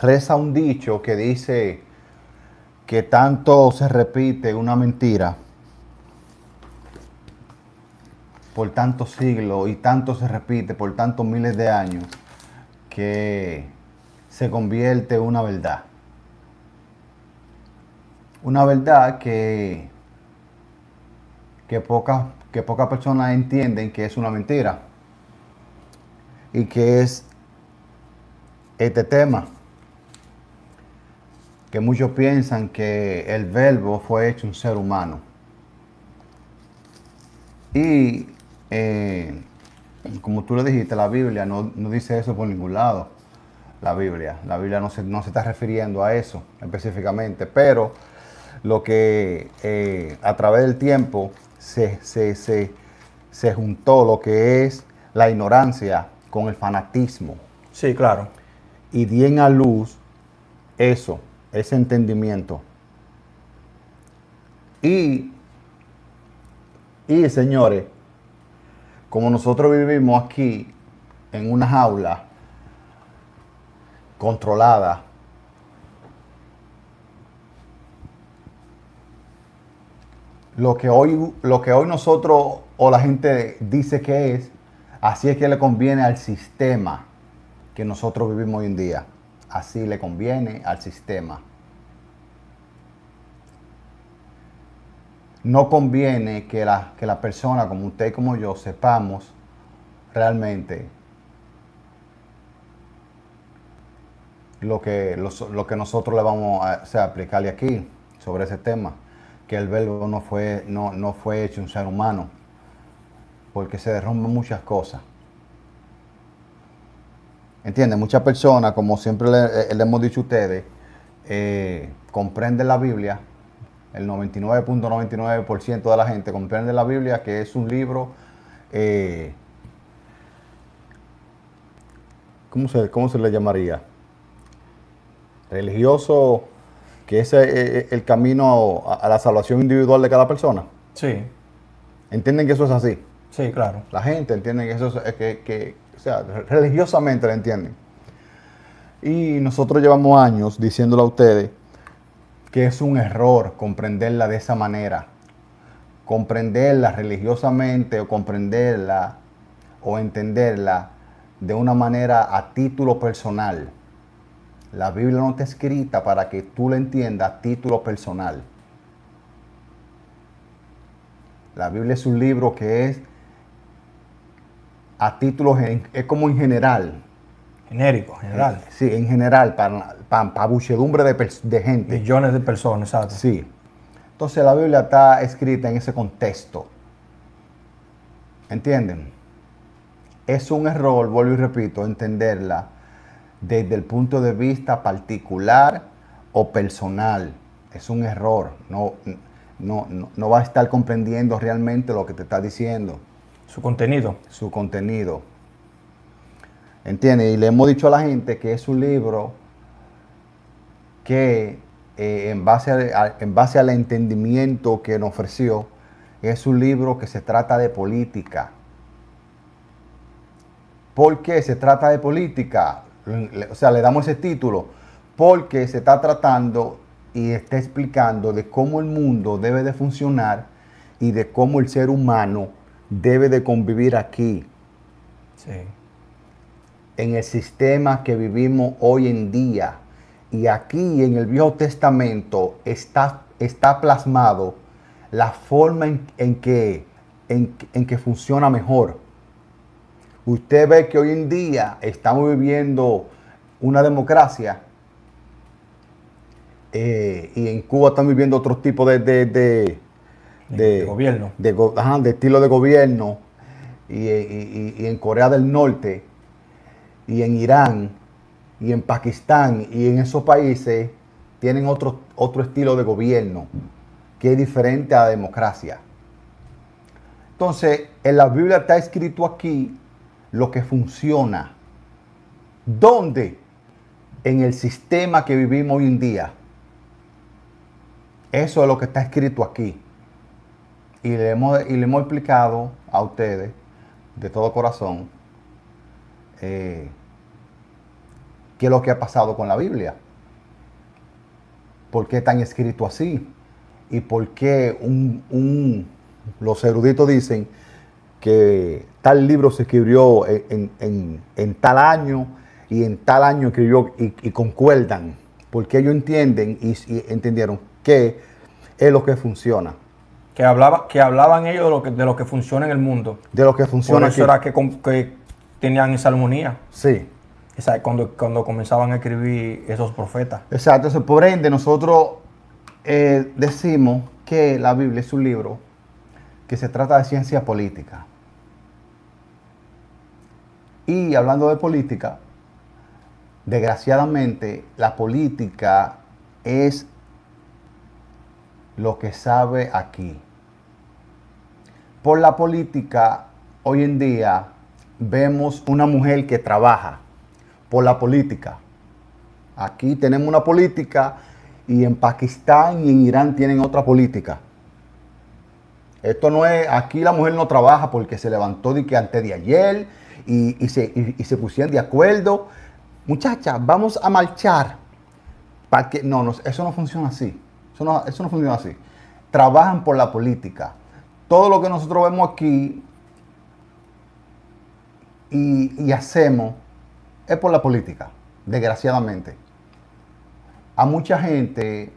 reza un dicho que dice que tanto se repite una mentira por tantos siglos y tanto se repite por tantos miles de años que se convierte en una verdad. Una verdad que pocas personas entienden que es una mentira y que es este tema, que muchos piensan que el verbo fue hecho un ser humano. Y como tú le dijiste, la Biblia no dice eso por ningún lado. La Biblia no se está refiriendo a eso específicamente, pero lo que a través del tiempo se juntó lo que es la ignorancia con el fanatismo Sí, claro. y dieron a luz eso, ese entendimiento. Y, y señores, como nosotros vivimos aquí en una jaula controlada, lo que hoy nosotros o la gente dice que es, así es que le conviene al sistema que nosotros vivimos hoy en día. Así le conviene al sistema. No conviene que la persona como usted y como yo sepamos realmente lo que nosotros le vamos a aplicarle aquí sobre ese tema, que el verbo no fue hecho un ser humano, porque se derrumban muchas cosas. ¿Entienden? Muchas personas, como siempre le hemos dicho a ustedes, comprenden la Biblia, el 99.99% de la gente comprende la Biblia, que es un libro, ¿cómo se le llamaría? Religioso, que es el camino a la salvación individual de cada persona. Sí, ¿Entienden que eso es así? sí, claro. La gente entiende que eso es o sea, religiosamente lo entienden. Y nosotros llevamos años diciéndole a ustedes que es un error comprenderla de esa manera. Comprenderla religiosamente o comprenderla o entenderla de una manera a título personal. La Biblia no está escrita para que tú la entiendas a título personal. La Biblia es un libro que es a título, es como en general. Genérico, general. Sí, en general, para muchedumbre de gente. Millones de personas, exacto. Sí. Entonces la Biblia está escrita en ese contexto. ¿Entienden? Es un error, vuelvo y repito, entenderla desde el punto de vista particular o personal. Es un error. No va a estar comprendiendo realmente lo que te está diciendo, Su contenido. su contenido. ¿Entiendes? Y le hemos dicho a la gente que es un libro que en base al entendimiento que nos ofreció, es un libro que se trata de política. ¿Por qué se trata de política? O sea, le damos ese título porque se está tratando y está explicando de cómo el mundo debe de funcionar y de cómo el ser humano debe de convivir aquí, Sí. en el sistema que vivimos hoy en día. Y aquí en el Viejo Testamento está plasmado la forma en que funciona mejor. Usted ve que hoy en día estamos viviendo una democracia y en Cuba están viviendo otro tipo De gobierno. de estilo de gobierno y en Corea del Norte y en Irán y en Pakistán y en esos países tienen otro estilo de gobierno que es diferente a la democracia. Entonces, en la Biblia está escrito aquí lo que funciona. ¿Dónde? En el sistema que vivimos hoy en día. Eso es lo que está escrito aquí. Y le hemos explicado a ustedes de todo corazón qué es lo que ha pasado con la Biblia. ¿Por qué están escritos así? ¿Y por qué los eruditos dicen que tal libro se escribió en tal año y en tal año escribió y concuerdan? Porque ellos entienden y entendieron que es lo que funciona. Que hablaban ellos de lo que funciona en el mundo. De lo que funciona Por eso aquí. era que tenían esa armonía. Sí. Cuando comenzaban a escribir esos profetas. Exacto. Entonces, por ende, nosotros decimos que la Biblia es un libro que se trata de ciencia política. Y hablando de política, desgraciadamente, la política es lo que sabe aquí. Por la política, hoy en día, vemos una mujer que trabaja por la política. Aquí tenemos una política y en Pakistán y en Irán tienen otra política. Esto no es, aquí la mujer no trabaja porque se levantó de que antes de ayer y se pusieron de acuerdo. Muchachas, vamos a marchar. Para que, no, eso no funciona así. Eso no funciona así. Trabajan por la política. Todo lo que nosotros vemos aquí y hacemos es por la política, desgraciadamente. A mucha gente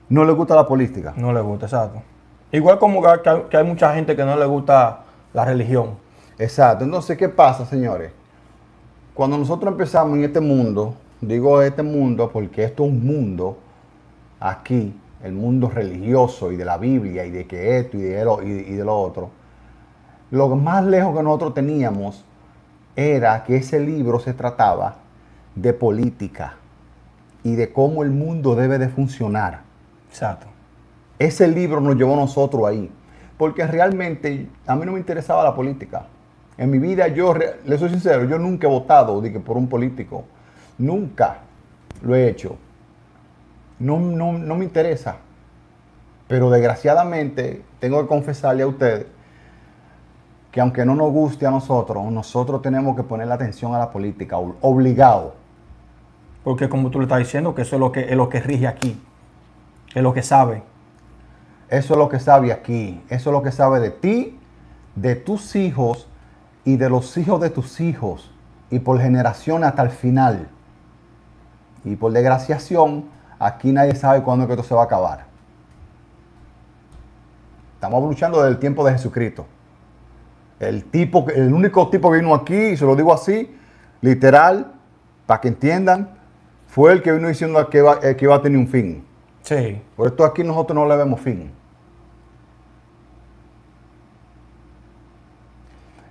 no le gusta la política. No le gusta, exacto. Igual como que hay mucha gente que no le gusta la religión. Exacto. Entonces, ¿qué pasa, señores? Cuando nosotros empezamos en este mundo, digo este mundo porque esto es un mundo aquí, el mundo religioso y de la Biblia y de que esto y de lo otro, lo más lejos que nosotros teníamos era que ese libro se trataba de política y de cómo el mundo debe de funcionar. Exacto. Ese libro nos llevó a nosotros ahí, porque realmente a mí no me interesaba la política. En mi vida, le soy sincero, yo nunca he votado por un político. Nunca lo he hecho. No me interesa. Pero desgraciadamente, tengo que confesarle a ustedes que aunque no nos guste a nosotros tenemos que ponerle atención a la política, obligado. Porque como tú le estás diciendo, que eso es lo que rige aquí. Es lo que sabe. Eso es lo que sabe aquí. Eso es lo que sabe de ti, de tus hijos y de los hijos de tus hijos. Y por generación hasta el final. Y por desgraciación, aquí nadie sabe cuándo es que esto se va a acabar. Estamos luchando desde el tiempo de Jesucristo. El único tipo que vino aquí, y se lo digo así, literal, para que entiendan, fue el que vino diciendo que iba a tener un fin. Sí. Por esto aquí nosotros no le vemos fin.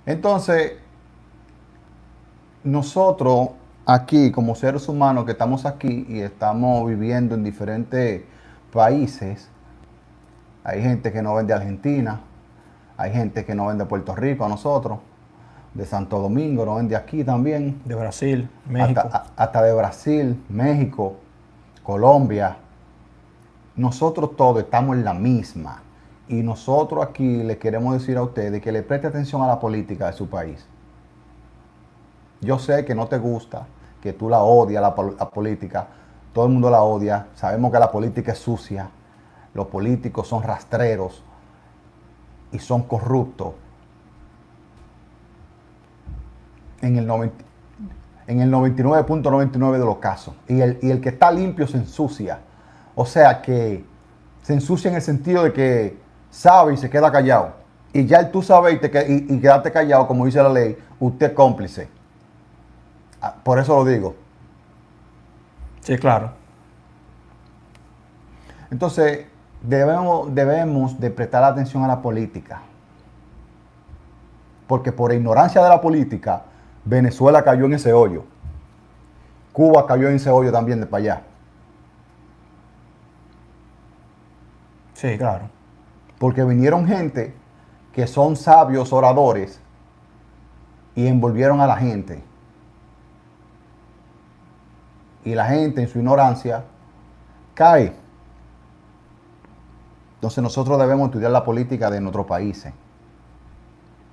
Entonces, nosotros aquí, como seres humanos que estamos aquí y estamos viviendo en diferentes países, hay gente que no ven de Argentina, hay gente que no ven de Puerto Rico a nosotros, de Santo Domingo, no ven de aquí también. De Brasil, México. Hasta de Brasil, México, Colombia. Nosotros todos estamos en la misma. Y nosotros aquí les queremos decir a ustedes que le preste atención a la política de su país. Yo sé que no te gusta, que tú la odias, la política. Todo el mundo la odia. Sabemos que la política es sucia. Los políticos son rastreros y son corruptos. En el 99.99 de los casos. Y el que está limpio se ensucia. O sea que se ensucia en el sentido de que sabe y se queda callado. Y ya tú sabes y quedarte callado, como dice la ley, usted es cómplice. Por eso lo digo. Sí, claro. Entonces, debemos de prestar atención a la política. Porque por ignorancia de la política, Venezuela cayó en ese hoyo. Cuba cayó en ese hoyo también de para allá. Sí, claro. Porque vinieron gente que son sabios oradores y envolvieron a la gente. Y la gente en su ignorancia cae. Entonces nosotros debemos estudiar la política de nuestros países.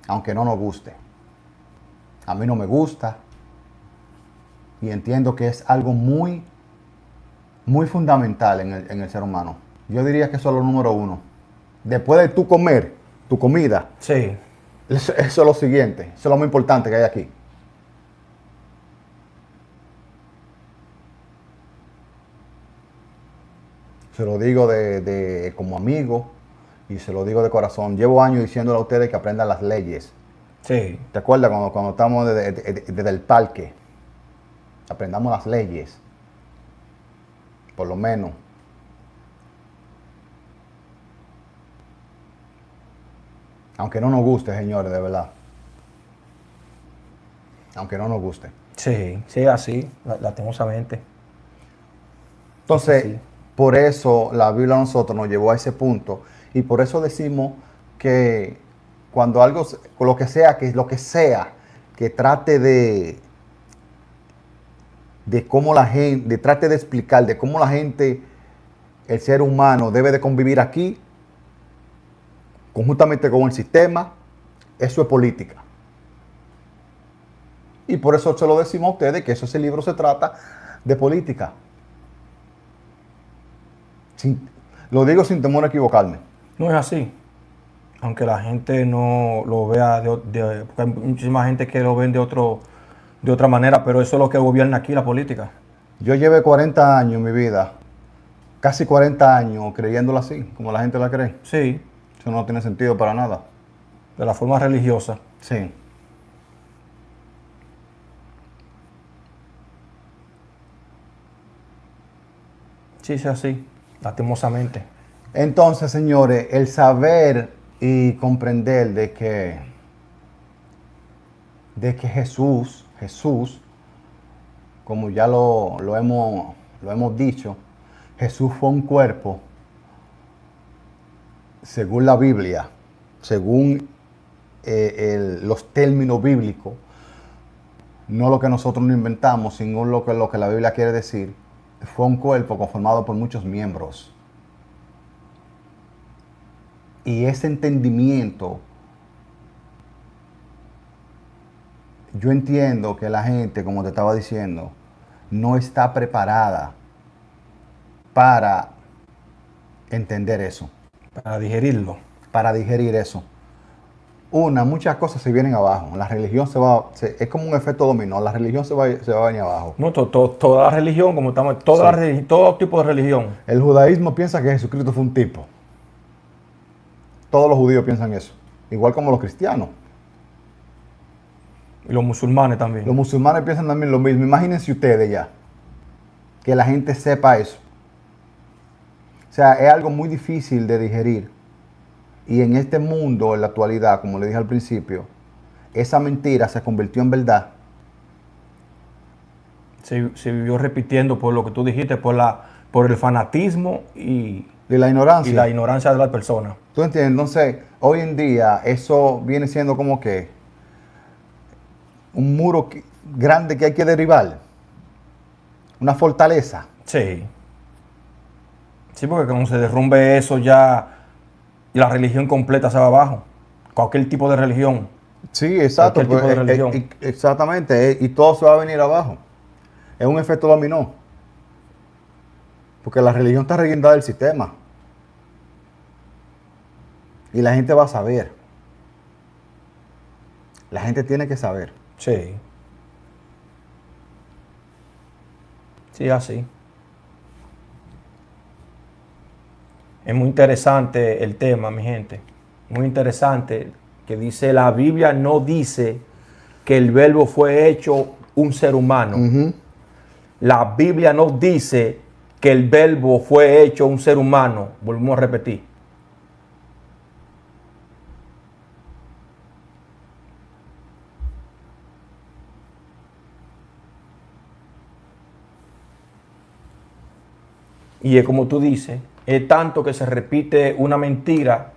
Aunque no nos guste. A mí no me gusta. Y entiendo que es algo muy, muy fundamental en el ser humano. Yo diría que eso es lo número uno. Después de tú comer tu comida, Sí, eso es lo siguiente, eso es lo más importante que hay aquí. Se lo digo como amigo y se lo digo de corazón. Llevo años diciéndole a ustedes que aprendan las leyes. sí, ¿Te acuerdas cuando estamos desde el parque? Aprendamos las leyes, por lo menos. Aunque no nos guste, señores, de verdad. Aunque no nos guste. sí, sí, así, lastimosamente. Es Entonces, así. por eso la Biblia a nosotros nos llevó a ese punto. Y por eso decimos que cuando algo, lo que sea, que trate de cómo la gente, trate de explicar de cómo la gente, el ser humano debe de convivir aquí, conjuntamente con el sistema, eso es política. Y por eso se lo decimos a ustedes que ese libro se trata de política. Lo digo sin temor a equivocarme. No es así. Aunque la gente no lo vea porque hay muchísima gente que lo ven de otra manera, pero eso es lo que gobierna aquí, la política. Yo llevé 40 años en mi vida, casi 40 años creyéndola así, como la gente la cree. Sí, Eso no tiene sentido para nada. de la forma religiosa. Sí. Sí, es así, lastimosamente. Entonces, señores, el saber y comprender de que Jesús, como ya lo hemos dicho, Jesús fue un cuerpo, según la Biblia, según los términos bíblicos, no lo que nosotros no inventamos, sino lo que la Biblia quiere decir, fue un cuerpo conformado por muchos miembros. Y ese entendimiento, yo entiendo que la gente, como te estaba diciendo, no está preparada para entender eso, Para digerirlo. para digerir eso. Muchas cosas se vienen abajo. La religión es como un efecto dominó. La religión se va a venir abajo. No, toda la religión, como estamos, Sí. todo tipo de religión. El judaísmo piensa que Jesucristo fue un tipo. Todos los judíos piensan eso. Igual como los cristianos. Y los musulmanes también. Los musulmanes piensan también lo mismo. Imagínense ustedes ya. Que la gente sepa eso. O sea, es algo muy difícil de digerir. Y en este mundo, en la actualidad, como le dije al principio, esa mentira se convirtió en verdad. Se vivió repitiendo por lo que tú dijiste, por el fanatismo De la ignorancia. y la ignorancia de las personas. ¿Tú entiendes? Entonces, hoy en día, eso viene siendo como que un muro grande que hay que derribar. Una fortaleza. Sí. Sí, porque cuando se derrumbe eso ya la religión completa se va abajo. Cualquier tipo de religión. Sí, exacto. Cualquier tipo de religión. Exactamente. Y todo se va a venir abajo. Es un efecto dominó. Porque la religión está reguindada del sistema. Y la gente va a saber. La gente tiene que saber. Sí. Sí, así. Es muy interesante el tema, mi gente. Muy interesante que dice, la Biblia no dice que el verbo fue hecho un ser humano. La Biblia no dice que el verbo fue hecho un ser humano. Volvemos a repetir. Y es como tú dices, es tanto que se repite una mentira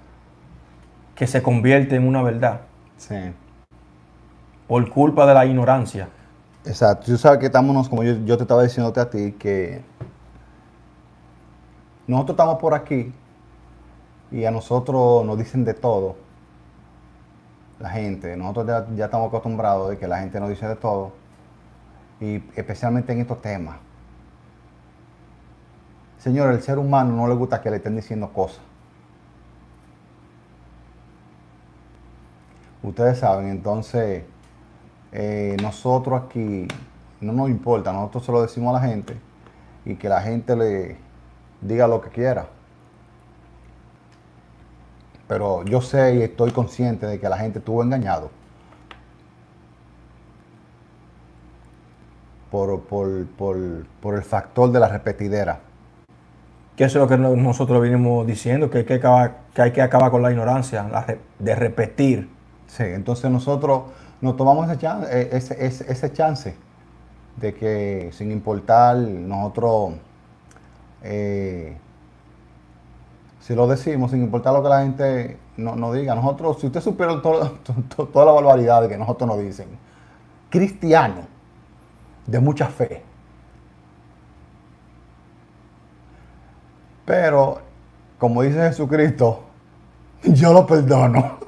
que se convierte en una verdad Sí. por culpa de la ignorancia. Exacto. Tú sabes que estamos, como yo te estaba diciéndote a ti, que nosotros estamos por aquí y a nosotros nos dicen de todo. La gente, nosotros ya estamos acostumbrados de que la gente nos dice de todo. y especialmente en estos temas. Señor, el ser humano no le gusta que le estén diciendo cosas. Ustedes saben, entonces, nosotros aquí no nos importa, nosotros se lo decimos a la gente y que la gente le diga lo que quiera. Pero yo sé y estoy consciente de que la gente estuvo engañado por el factor de la repetidera. Que eso es lo que nosotros venimos diciendo, que hay que acabar con la ignorancia, de repetir. Sí, entonces nosotros nos tomamos ese chance de que sin importar nosotros, si lo decimos, sin importar lo que la gente nos diga, nosotros, si usted supiera toda la barbaridad que nosotros nos dicen, cristianos de mucha fe, pero como dice Jesucristo, yo lo perdono.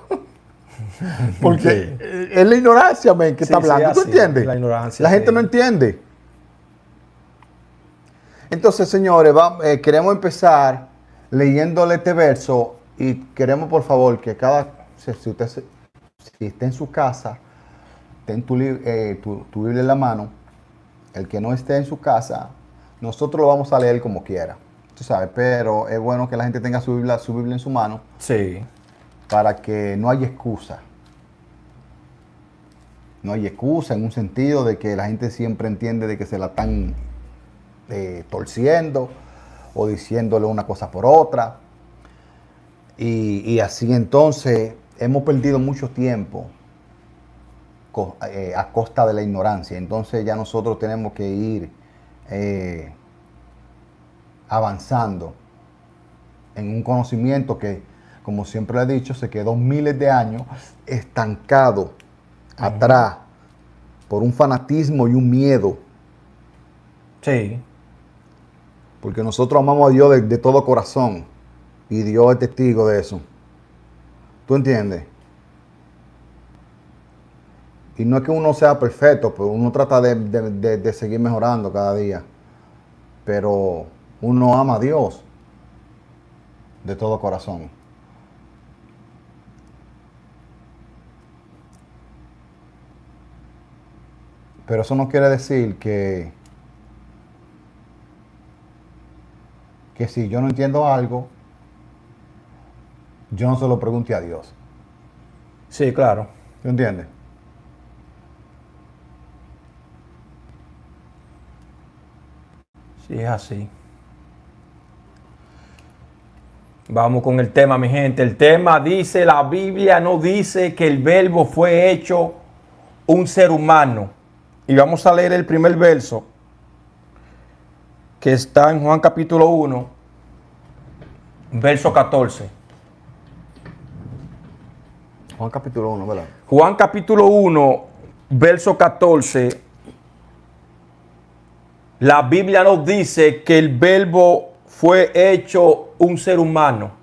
Porque es la ignorancia, men, que está hablando. ¿Tú entiendes? La ignorancia. La gente no entiende. Entonces, señores, queremos empezar leyéndole este verso y queremos, por favor, que si está en su casa, ten tu Biblia en la mano. El que no esté en su casa, nosotros lo vamos a leer como quiera. Tú sabes, pero es bueno que la gente tenga su Biblia en su mano. Sí. Para que no haya excusa. No hay excusa en un sentido de que la gente siempre entiende de que se la están torciendo o diciéndole una cosa por otra. Y así entonces hemos perdido mucho tiempo a costa de la ignorancia. Entonces ya nosotros tenemos que ir avanzando en un conocimiento que, como siempre le he dicho, se quedó miles de años estancado atrás por un fanatismo y un miedo. Sí. Porque nosotros amamos a Dios de todo corazón y Dios es testigo de eso. ¿Tú entiendes? Y no es que uno sea perfecto, pero uno trata de seguir mejorando cada día. Pero uno ama a Dios de todo corazón. Pero eso no quiere decir que si yo no entiendo algo, yo no se lo pregunte a Dios. Sí, claro. ¿Tú entiendes? Sí, es así. Vamos con el tema, mi gente. El tema dice, la Biblia no dice que el verbo fue hecho un ser humano. Y vamos a leer el primer verso, que está en Juan capítulo 1, verso 14. Juan capítulo 1, ¿verdad? Juan capítulo 1, verso 14. La Biblia nos dice que el verbo fue hecho un ser humano.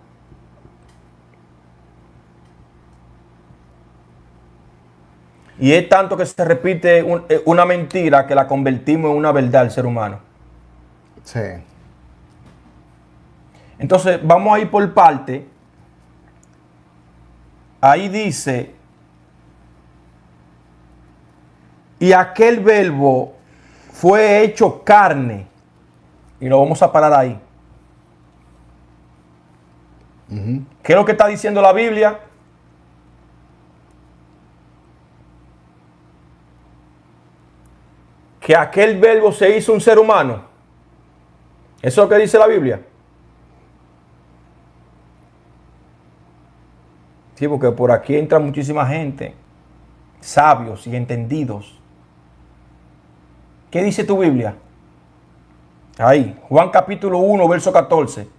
Y es tanto que se repite una mentira que la convertimos en una verdad el ser humano. Sí. Entonces, vamos a ir por parte. Ahí dice, y aquel verbo fue hecho carne. Y lo vamos a parar ahí. ¿Qué es lo que está diciendo la Biblia? Que aquel verbo se hizo un ser humano. ¿Eso es lo que dice la Biblia? Sí, porque por aquí entra muchísima gente, sabios y entendidos. ¿Qué dice tu Biblia? Ahí, Juan capítulo 1, verso 14.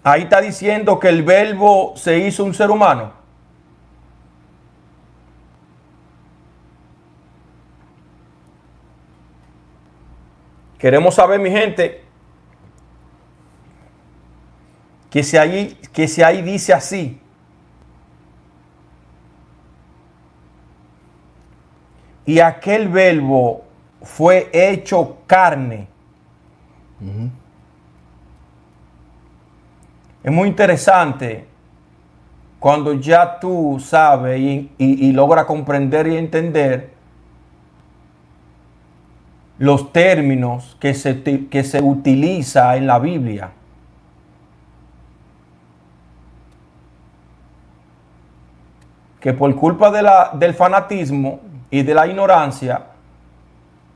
Ahí está diciendo que el verbo se hizo un ser humano. Queremos saber, mi gente, que si ahí dice así. Y aquel verbo fue hecho carne. Es muy interesante cuando ya tú sabes y logras comprender y entender los términos que se utiliza en la Biblia. Que por culpa del fanatismo y de la ignorancia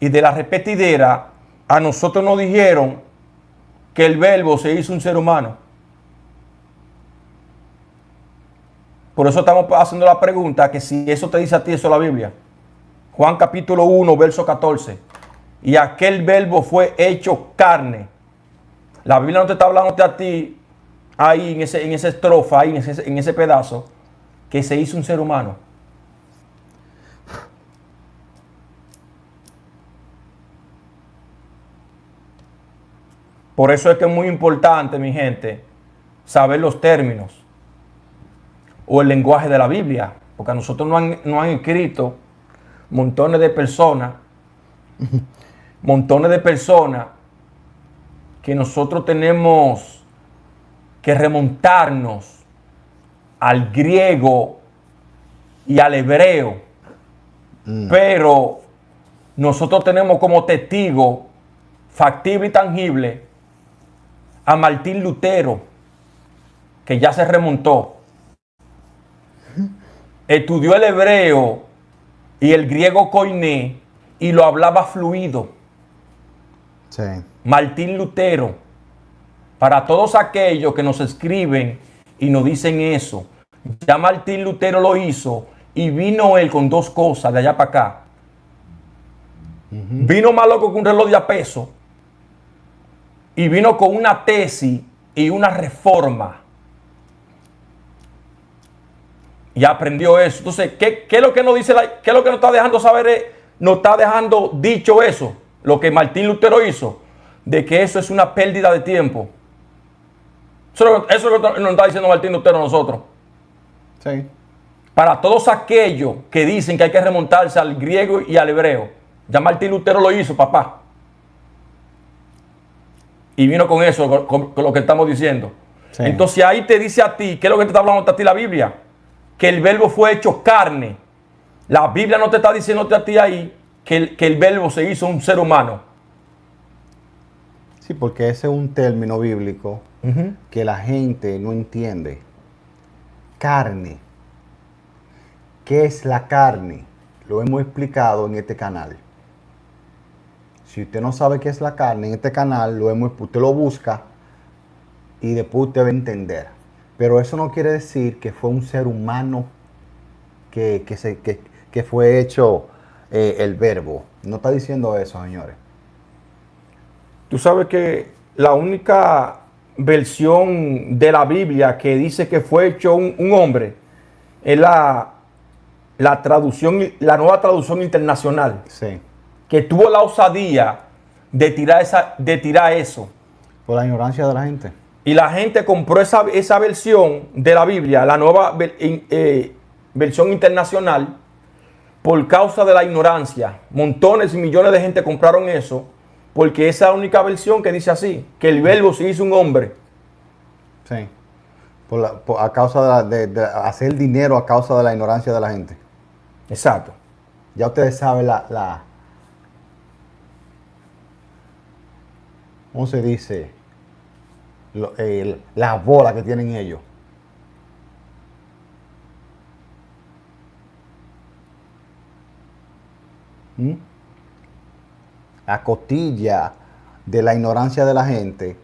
y de la repetidera, a nosotros nos dijeron que el verbo se hizo un ser humano. Por eso estamos haciendo la pregunta, que si eso te dice a ti, eso es la Biblia. Juan capítulo 1, verso 14. Y aquel verbo fue hecho carne. La Biblia no te está hablando a ti, ahí en esa estrofa, ahí en ese pedazo, que se hizo un ser humano. Por eso es que es muy importante, mi gente, saber los términos o el lenguaje de la Biblia, porque a nosotros no han escrito montones de personas que nosotros tenemos que remontarnos al griego y al hebreo. Pero nosotros tenemos como testigo factible y tangible a Martín Lutero, que ya se remontó. Estudió el hebreo y el griego koiné y lo hablaba fluido. Sí. Martín Lutero. Para todos aquellos que nos escriben y nos dicen eso, ya Martín Lutero lo hizo y vino él con dos cosas de allá para acá. Vino más loco que un reloj de a peso y vino con una tesis y una reforma. Y aprendió eso. Entonces, ¿qué es lo que nos dice? ¿Qué es lo que nos está dejando saber? Nos está dejando dicho eso, lo que Martín Lutero hizo, de que eso es una pérdida de tiempo. Eso es lo que nos está diciendo Martín Lutero a nosotros. Sí. Para todos aquellos que dicen que hay que remontarse al griego y al hebreo, ya Martín Lutero lo hizo, papá. Y vino con eso, con lo que estamos diciendo. Sí. Entonces ahí te dice a ti, ¿qué es lo que te está hablando a ti la Biblia? Que el verbo fue hecho carne. La Biblia no te está diciendo a ti ahí que el verbo se hizo un ser humano. Sí, porque ese es un término bíblico que la gente no entiende. Carne. ¿Qué es la carne? Lo hemos explicado en este canal. Si usted no sabe qué es la carne, en este canal usted lo busca y después usted va a entender. Pero eso no quiere decir que fue un ser humano que fue hecho el verbo. No está diciendo eso, señores. Tú sabes que la única versión de la Biblia que dice que fue hecho un hombre es la nueva traducción internacional. Sí. Que tuvo la osadía de tirar eso. Por la ignorancia de la gente. Y la gente compró esa versión de la Biblia, la nueva versión internacional, por causa de la ignorancia. Montones y millones de gente compraron eso, porque esa es la única versión que dice así, que el verbo se hizo un hombre. Sí. A causa de hacer dinero a causa de la ignorancia de la gente. Exacto. Ya ustedes saben ¿cómo se dice? La bola que tienen ellos. La costilla de la ignorancia de la gente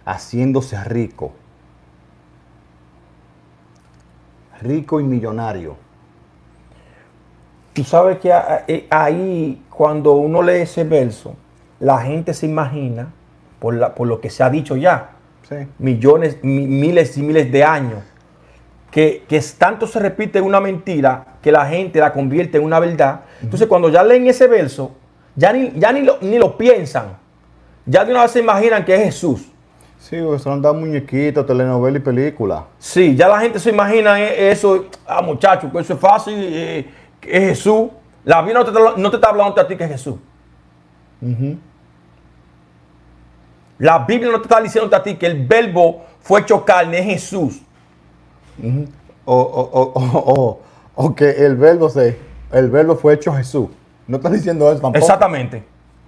haciéndose rico. Rico y millonario. Tú sabes que ahí, cuando uno lee ese verso, la gente se imagina, por lo que se ha dicho ya, sí, millones, miles y miles de años, que tanto se repite una mentira que la gente la convierte en una verdad. Entonces, cuando ya leen ese verso, ya ni lo piensan. Ya de una vez se imaginan que es Jesús. Sí, porque son dan muñequitos, telenovelas y películas. Sí, ya la gente se imagina eso. Muchachos, pues eso es fácil. Es Jesús. La Biblia no te está hablando a ti que es Jesús. La Biblia no te está diciendo a ti que el verbo fue hecho carne, es Jesús. O que el verbo fue hecho Jesús. No estás diciendo eso tampoco. Exactamente.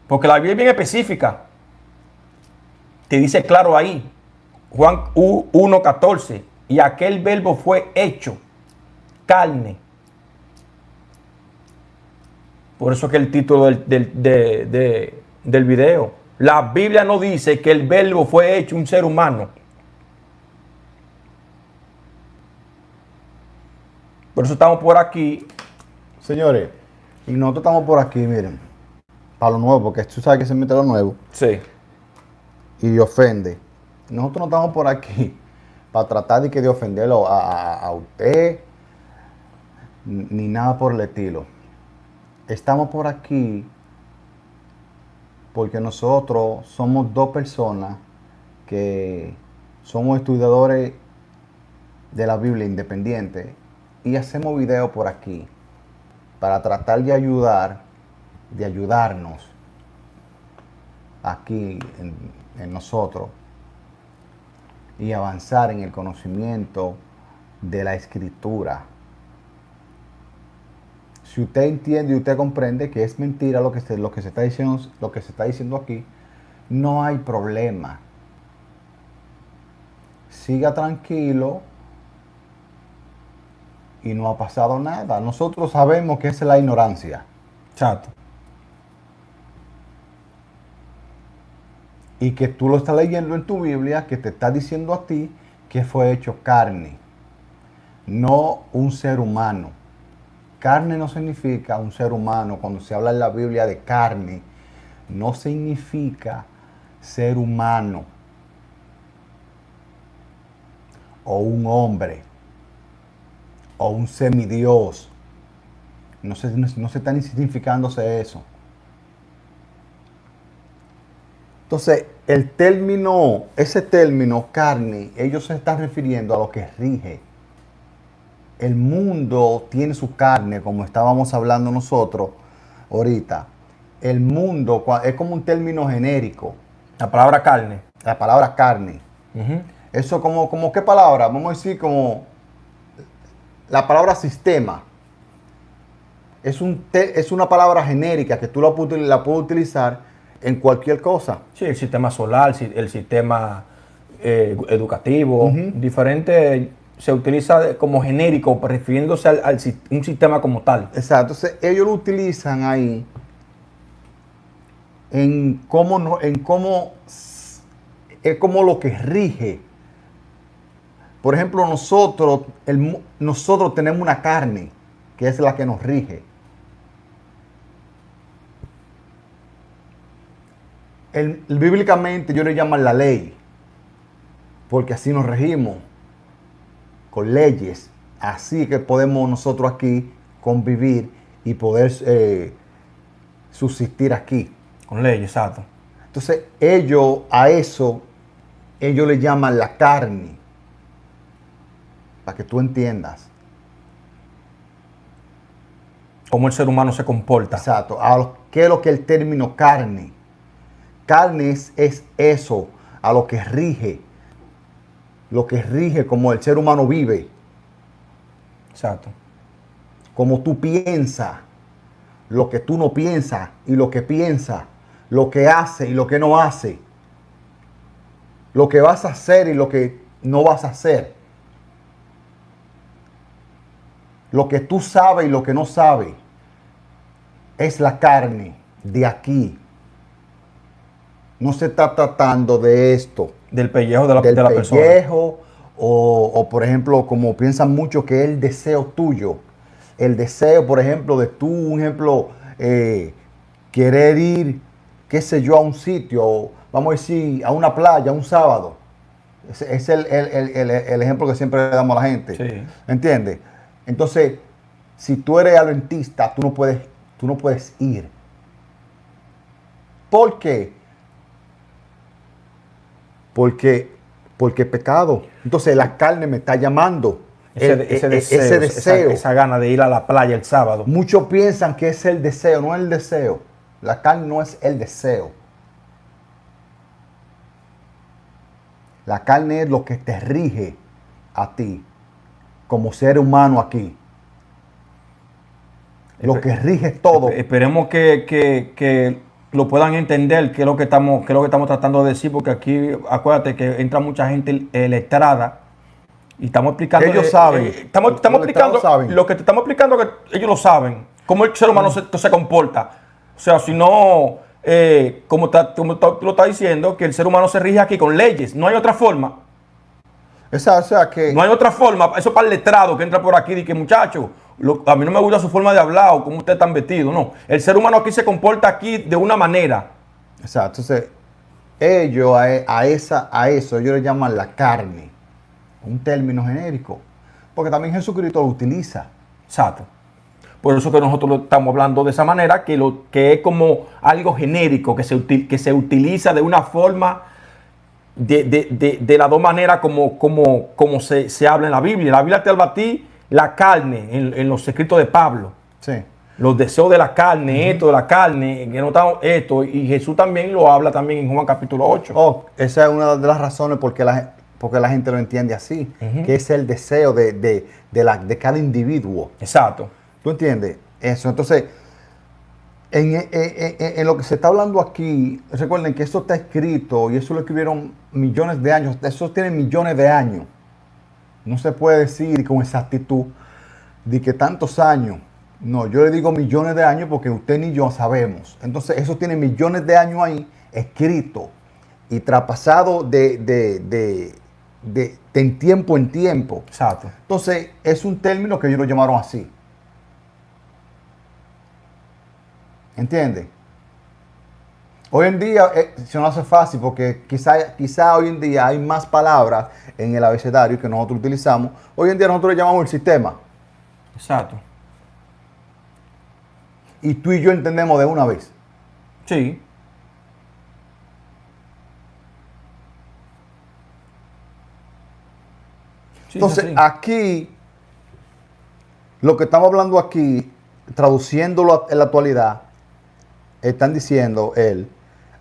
Porque la Biblia es bien específica. Te dice claro ahí, Juan 1:14, y aquel verbo fue hecho carne. Por eso que el título del video. La Biblia no dice que el verbo fue hecho un ser humano. Por eso estamos por aquí. Señores, y nosotros estamos por aquí, miren, para lo nuevo, porque tú sabes que se mete lo nuevo. Sí. Y ofende. Nosotros no estamos por aquí para tratar de ofenderlo a usted, ni nada por el estilo. Estamos por aquí porque nosotros somos dos personas que somos estudiadores de la Biblia independiente y hacemos videos por aquí para tratar de ayudarnos aquí en nosotros y avanzar en el conocimiento de la Escritura. Si usted entiende y usted comprende que es mentira lo que se está diciendo aquí, no hay problema. Siga tranquilo y no ha pasado nada. Nosotros sabemos que esa es la ignorancia. Exacto. Y que tú lo estás leyendo en tu Biblia, que te está diciendo a ti que fue hecho carne, no un ser humano. Carne no significa un ser humano. Cuando se habla en la Biblia de carne, no significa ser humano o un hombre o un semidios. No se está ni significándose eso. Entonces, ese término carne, ellos se están refiriendo a lo que rige. El mundo tiene su carne, como estábamos hablando nosotros ahorita. El mundo es como un término genérico. La palabra carne. La palabra carne. Eso como ¿qué palabra? Vamos a decir como la palabra sistema. Es una palabra genérica que tú la puedes utilizar en cualquier cosa. Sí, el sistema solar, el sistema educativo, diferente, se utiliza como genérico, refiriéndose a un sistema como tal. Exacto. Entonces, ellos lo utilizan ahí en cómo es como lo que rige. Por ejemplo, nosotros tenemos una carne que es la que nos rige. Bíblicamente yo le llaman la ley, porque así nos regimos, con leyes. Así que podemos nosotros aquí convivir y poder subsistir aquí. Con leyes, exacto. Entonces a eso ellos le llaman la carne, para que tú entiendas. Cómo el ser humano se comporta. Exacto. ¿Qué es lo que el término carne? Carne es eso, a lo que rige como el ser humano vive. Exacto. Como tú piensas, lo que tú no piensas y lo que piensas, lo que hace y lo que no hace, lo que vas a hacer y lo que no vas a hacer, lo que tú sabes y lo que no sabes, es la carne de aquí. No se está tratando de esto. Del pellejo de la persona. O, por ejemplo, como piensan mucho que es el deseo tuyo. El deseo, por ejemplo, de tú, un ejemplo, querer ir, qué sé yo, a un sitio, vamos a decir, a una playa, un sábado. Es el ejemplo que siempre le damos a la gente. Sí. ¿Entiendes? Entonces, si tú eres adventista, tú no puedes ir. ¿Por qué? Porque pecado. Entonces la carne me está llamando. Ese deseo. Esa gana de ir a la playa el sábado. Muchos piensan que es el deseo, no es el deseo. La carne no es el deseo. La carne es lo que te rige a ti como ser humano aquí. Lo que rige todo. Esperemos que lo puedan entender qué es lo que estamos tratando de decir, porque aquí acuérdate que entra mucha gente letrada y estamos explicando. Ellos saben. Estamos explicando saben. lo que te estamos explicando, que ellos lo saben, cómo el ser humano se comporta. O sea, si no, como tú lo estás diciendo, que el ser humano se rige aquí con leyes, no hay otra forma. O sea que No hay otra forma. Eso para el letrado que entra por aquí y que muchacho, a mí no me gusta su forma de hablar o cómo ustedes están vestidos. No, el ser humano aquí se comporta aquí de una manera. exacto. Entonces, ellos a eso ellos le llaman la carne. Un término genérico. Porque también Jesucristo lo utiliza. Exacto. Por eso que nosotros lo estamos hablando de esa manera, que es como algo genérico, que se utiliza de una forma, de las dos maneras como se habla en la Biblia. La Biblia te habla a ti la carne en los escritos de Pablo. Sí. Los deseos de la carne, esto de la carne, que no estamos esto. Y Jesús también lo habla también en Juan capítulo 8. Oh, esa es una de las razones porque la gente lo entiende así. Que es el deseo de cada individuo. Exacto. ¿Tú entiendes? Eso. Entonces, en lo que se está hablando aquí, recuerden que eso está escrito y eso lo escribieron millones de años. Eso tiene millones de años. No se puede decir con exactitud de que tantos años. No, yo le digo millones de años porque usted ni yo sabemos. Entonces, eso tiene millones de años ahí escrito y traspasado de tiempo en tiempo. Exacto. Entonces, es un término que ellos lo llamaron así. ¿Entiendes? Hoy en día se nos hace fácil porque quizá hoy en día hay más palabras en el abecedario que nosotros utilizamos. Hoy en día nosotros le llamamos el sistema. Exacto. Y tú y yo entendemos de una vez. Sí. Sí, Entonces, sí. aquí, lo que estamos hablando aquí, traduciéndolo en la actualidad, están diciendo él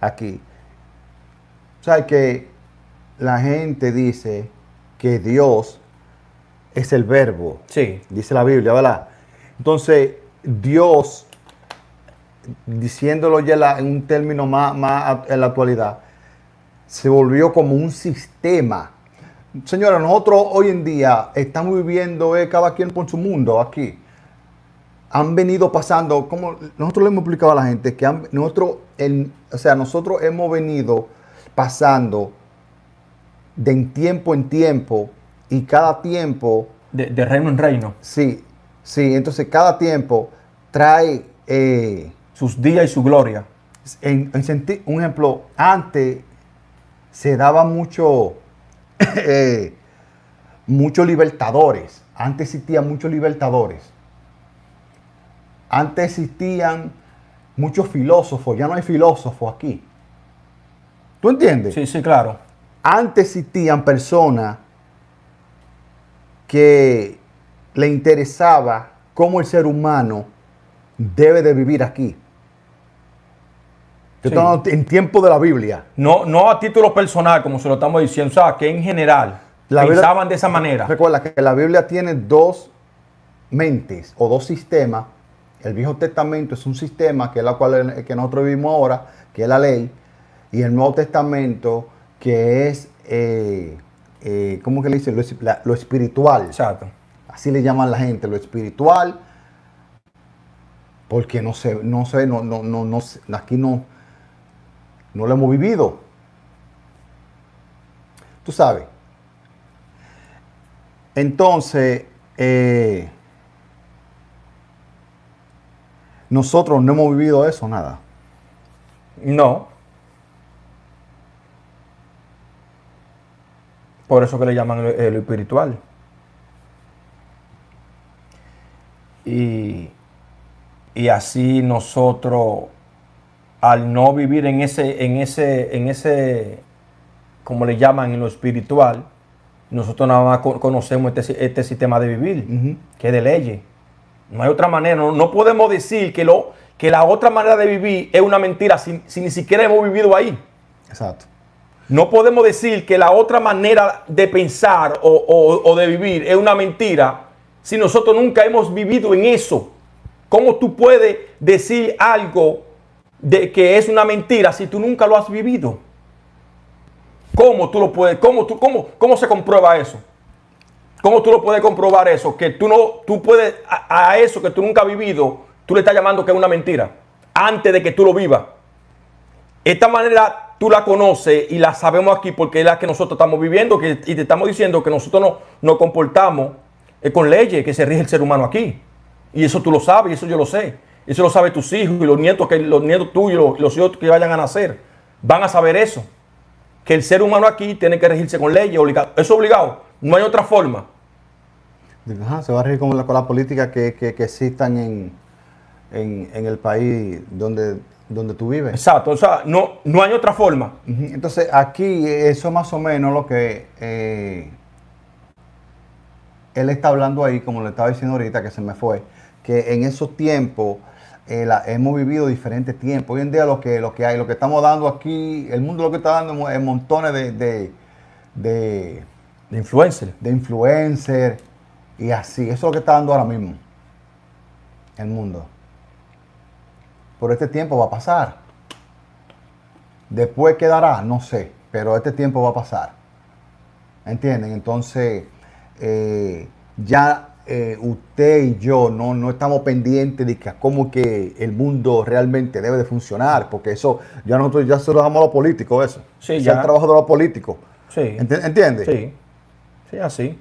aquí. O sea, que la gente dice que Dios es el verbo. Sí. Dice la Biblia, ¿verdad? Entonces, Dios, diciéndolo ya en un término más en la actualidad, se volvió como un sistema. Señora, nosotros hoy en día estamos viviendo cada quien por su mundo aquí. Han venido pasando, como nosotros le hemos explicado a la gente, que nosotros hemos venido pasando de en tiempo y cada tiempo... De reino en reino. Sí, entonces cada tiempo trae... sus días y su gloria. Un ejemplo, antes se daba muchos libertadores. Antes existían muchos libertadores. Antes existían muchos filósofos. Ya no hay filósofos aquí. ¿Tú entiendes? Sí, sí, claro. Antes existían personas que le interesaba cómo el ser humano debe de vivir aquí. Yo estoy hablando en tiempo de la Biblia. No a título personal, como se lo estamos diciendo, o sea, que en general pensaban de esa manera. Recuerda que la Biblia tiene dos mentes o dos sistemas. El Viejo Testamento es un sistema que es la cual que nosotros vivimos ahora, que es la ley, y el Nuevo Testamento que es, ¿cómo que le dicen? Lo espiritual. Exacto. Así le llaman la gente, lo espiritual, porque aquí no lo hemos vivido. Tú sabes. Entonces, nosotros no hemos vivido eso, nada. No. Por eso que le llaman lo espiritual. Y así nosotros, al no vivir en ese, como le llaman en lo espiritual, nosotros nada más conocemos este sistema de vivir, que es de leyes. No hay otra manera. No podemos decir que que la otra manera de vivir es una mentira si ni siquiera hemos vivido ahí. Exacto. No podemos decir que la otra manera de pensar o de vivir es una mentira si nosotros nunca hemos vivido en eso. ¿Cómo tú puedes decir algo de que es una mentira si tú nunca lo has vivido? ¿Cómo tú lo puedes? ¿Cómo se comprueba eso? ¿Cómo tú lo puedes comprobar eso? Que tú puedes, a eso que tú nunca has vivido, tú le estás llamando que es una mentira antes de que tú lo vivas. Esta manera tú la conoces y la sabemos aquí porque es la que nosotros estamos viviendo y te estamos diciendo que nosotros no nos comportamos con leyes que se rige el ser humano aquí. Y eso tú lo sabes y eso yo lo sé. Eso lo saben tus hijos y los nietos tuyos, los hijos que vayan a nacer. Van a saber eso. Que el ser humano aquí tiene que regirse con leyes. Eso es obligado. No hay otra forma. Ajá, se va a regir con la política que existan en el país donde tú vives. Exacto. O sea, no hay otra forma. Entonces, aquí eso más o menos lo que él está hablando ahí, como le estaba diciendo ahorita, que se me fue, que en esos tiempos hemos vivido diferentes tiempos. Hoy en día lo que hay, lo que estamos dando aquí, el mundo lo que está dando es montones de influencer. De influencer y así. Eso es lo que está dando ahora mismo el mundo. Por este tiempo va a pasar. Después quedará, no sé, pero este tiempo va a pasar. ¿Entienden? Entonces, usted y yo no estamos pendientes de cómo que el mundo realmente debe de funcionar, porque eso nosotros ya se lo dejamos a los políticos, eso. Sí, es ya. el trabajo de los políticos. Sí. ¿Entiendes? Sí. Sí, así.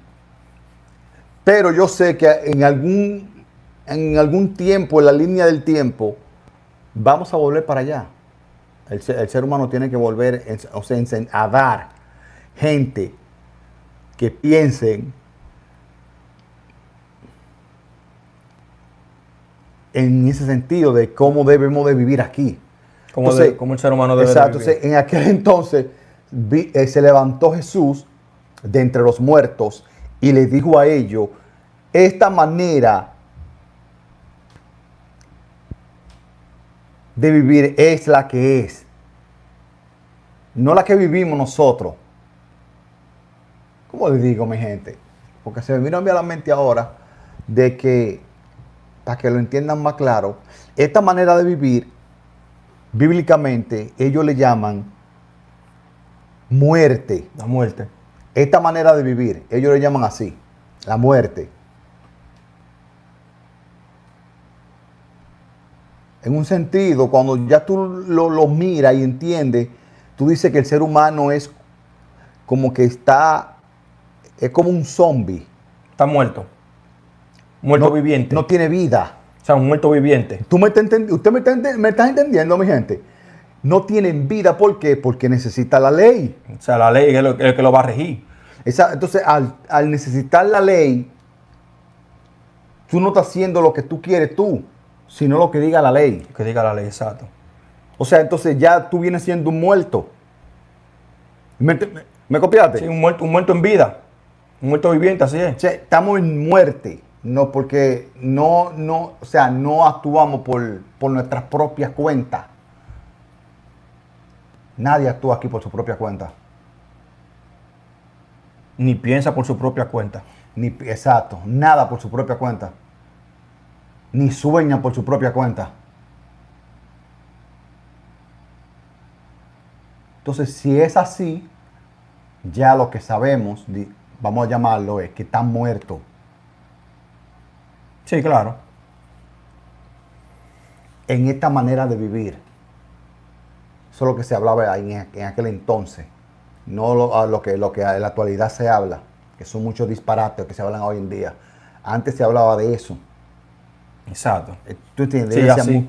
Pero yo sé que en algún tiempo, en la línea del tiempo, vamos a volver para allá. El ser humano tiene que volver a dar gente que piensen en ese sentido de cómo debemos de vivir aquí. Cómo el ser humano debe exacto, de vivir. Entonces, en aquel entonces se levantó Jesús de entre los muertos y les dijo a ellos, esta manera de vivir es la que es, no la que vivimos nosotros. ¿Cómo les digo, mi gente? Porque se me vino a mí a la mente ahora de que, para que lo entiendan más claro, esta manera de vivir, bíblicamente, ellos le llaman muerte. La muerte. Esta manera de vivir, ellos le llaman así, la muerte. En un sentido, cuando ya tú lo miras y entiendes, tú dices que el ser humano es como que es como un zombie. Está muerto. Muerto viviente. No tiene vida. O sea, un muerto viviente. ¿Usted me está entendiendo, mi gente? No tienen vida, ¿por qué? Porque necesita la ley. O sea, la ley es el que lo va a regir. Entonces, al necesitar la ley, tú no estás haciendo lo que tú quieres tú, sino lo que diga la ley. Que diga la ley, exacto. O sea, entonces ya tú vienes siendo un muerto. ¿Me copiaste? Sí, un muerto en vida. Un muerto viviente, así es. O sea, estamos en muerte, no porque no actuamos por nuestras propias cuentas. Nadie actúa aquí por su propia cuenta. Ni piensa por su propia cuenta. Exacto, nada por su propia cuenta. Ni sueña por su propia cuenta. Entonces, si es así, ya lo que sabemos, vamos a llamarlo, es que están muertos. Sí, claro. En esta manera de vivir. Eso es lo que se hablaba en aquel entonces. No lo que en la actualidad se habla, que son muchos disparates que se hablan hoy en día. Antes se hablaba de eso. Exacto. ¿Tú entiendes? Sí, así.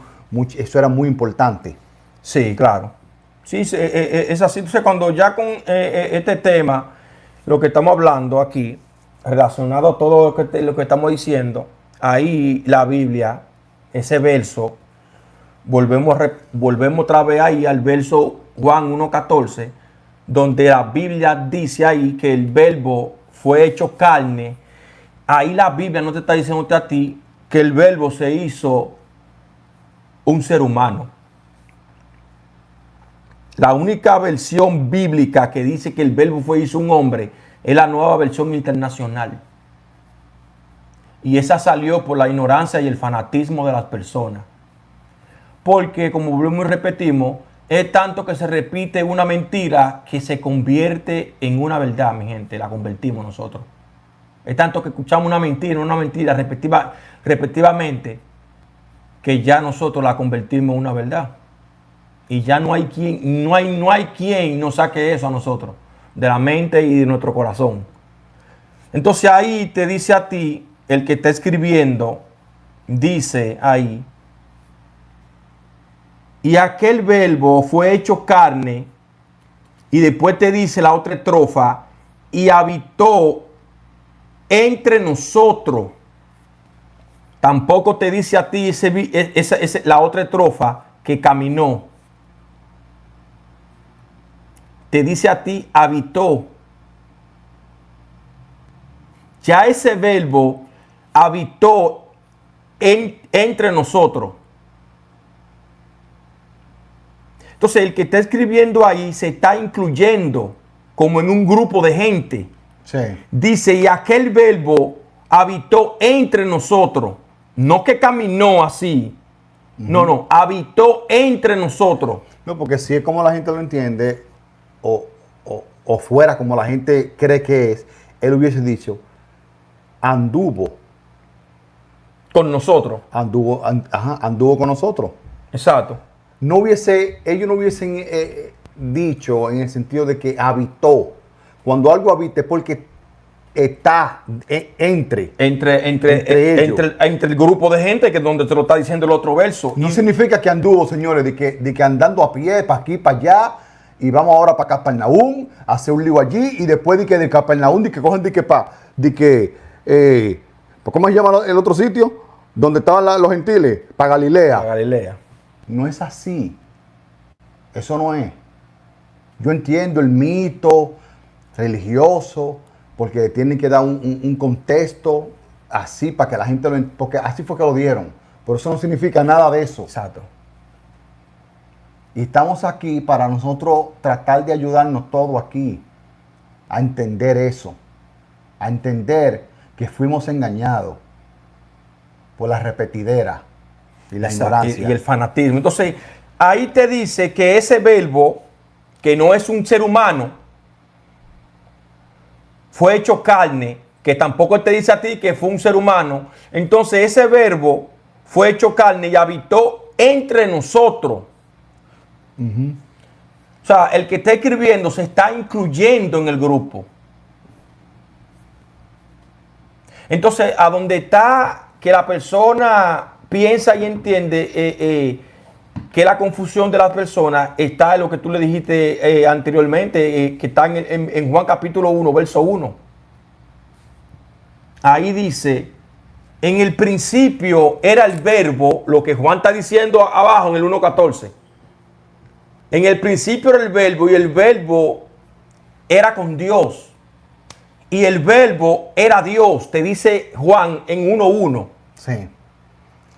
Eso era muy importante. Sí, claro. Sí, es así. Entonces, cuando ya con este tema, lo que estamos hablando aquí, relacionado a todo lo que estamos diciendo, ahí la Biblia, ese verso, volvemos otra vez ahí al verso Juan 1:14, donde la Biblia dice ahí que el verbo fue hecho carne. Ahí la Biblia no te está diciendo a ti que el verbo se hizo un ser humano. La única versión bíblica que dice que el verbo fue hizo un hombre es la Nueva Versión Internacional. Y esa salió por la ignorancia y el fanatismo de las personas. Porque, como volvemos y repetimos, es tanto que se repite una mentira que se convierte en una verdad, mi gente. La convertimos nosotros. Es tanto que escuchamos una mentira repetitivamente, que ya nosotros la convertimos en una verdad. Y ya no hay quien nos saque eso a nosotros, de la mente y de nuestro corazón. Entonces ahí te dice a ti, el que está escribiendo, dice ahí, y aquel verbo fue hecho carne, y después te dice la otra estrofa, y habitó entre nosotros. Tampoco te dice a ti la otra estrofa que caminó. Te dice a ti habitó. Ya ese verbo habitó entre nosotros. Entonces el que está escribiendo ahí se está incluyendo como en un grupo de gente. Sí. Dice, y aquel verbo habitó entre nosotros. No que caminó así. No, habitó entre nosotros. No, porque si es como la gente lo entiende, o fuera como la gente cree que es, él hubiese dicho, anduvo. Con nosotros. Anduvo con nosotros. Exacto. Ellos no hubiesen dicho en el sentido de que habitó. Cuando algo habita es porque está entre ellos. Entre el grupo de gente, que es donde te lo está diciendo el otro verso. No significa que anduvo, señores, de que andando a pie, para aquí, para allá, y vamos ahora para Capernaum, a hacer un lío allí, y después de Capernaum, de que cogen, ¿cómo se llama el otro sitio? Donde estaban los gentiles, para Galilea. Para Galilea. No es así. Eso no es. Yo entiendo el mito religioso, porque tienen que dar un contexto así para que la gente lo entienda, porque así fue que lo dieron. Pero eso no significa nada de eso. Exacto. Y estamos aquí para nosotros tratar de ayudarnos todos aquí a entender eso, a entender que fuimos engañados por la repetidera y la ignorancia. Y el fanatismo. Entonces, ahí te dice que ese verbo, que no es un ser humano, fue hecho carne, que tampoco te dice a ti que fue un ser humano. Entonces, ese verbo fue hecho carne y habitó entre nosotros. O sea, el que está escribiendo se está incluyendo en el grupo. Entonces, a donde está que la persona piensa y entiende que la confusión de las personas está en lo que tú le dijiste anteriormente, que está en Juan capítulo 1, verso 1. Ahí dice, en el principio era el verbo, lo que Juan está diciendo abajo en el 1.14. En el principio era el verbo, y el verbo era con Dios. Y el verbo era Dios, te dice Juan en 1.1. Sí.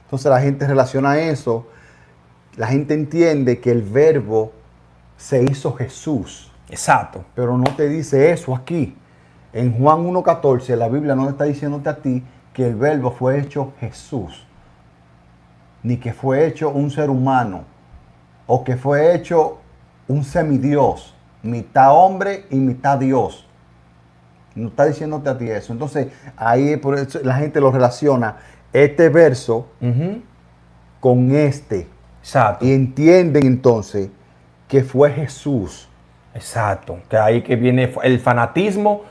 Entonces la gente relaciona eso. La gente entiende que el verbo se hizo Jesús. Exacto. Pero no te dice eso aquí. En Juan 1.14 la Biblia no está diciéndote a ti que el verbo fue hecho Jesús. Ni que fue hecho un ser humano. O que fue hecho un semidios. Mitad hombre y mitad Dios. No está diciéndote a ti eso. Entonces ahí por eso la gente lo relaciona este verso con este. Exacto. Y entienden entonces que fue Jesús. Exacto. Que ahí que viene el fanatismo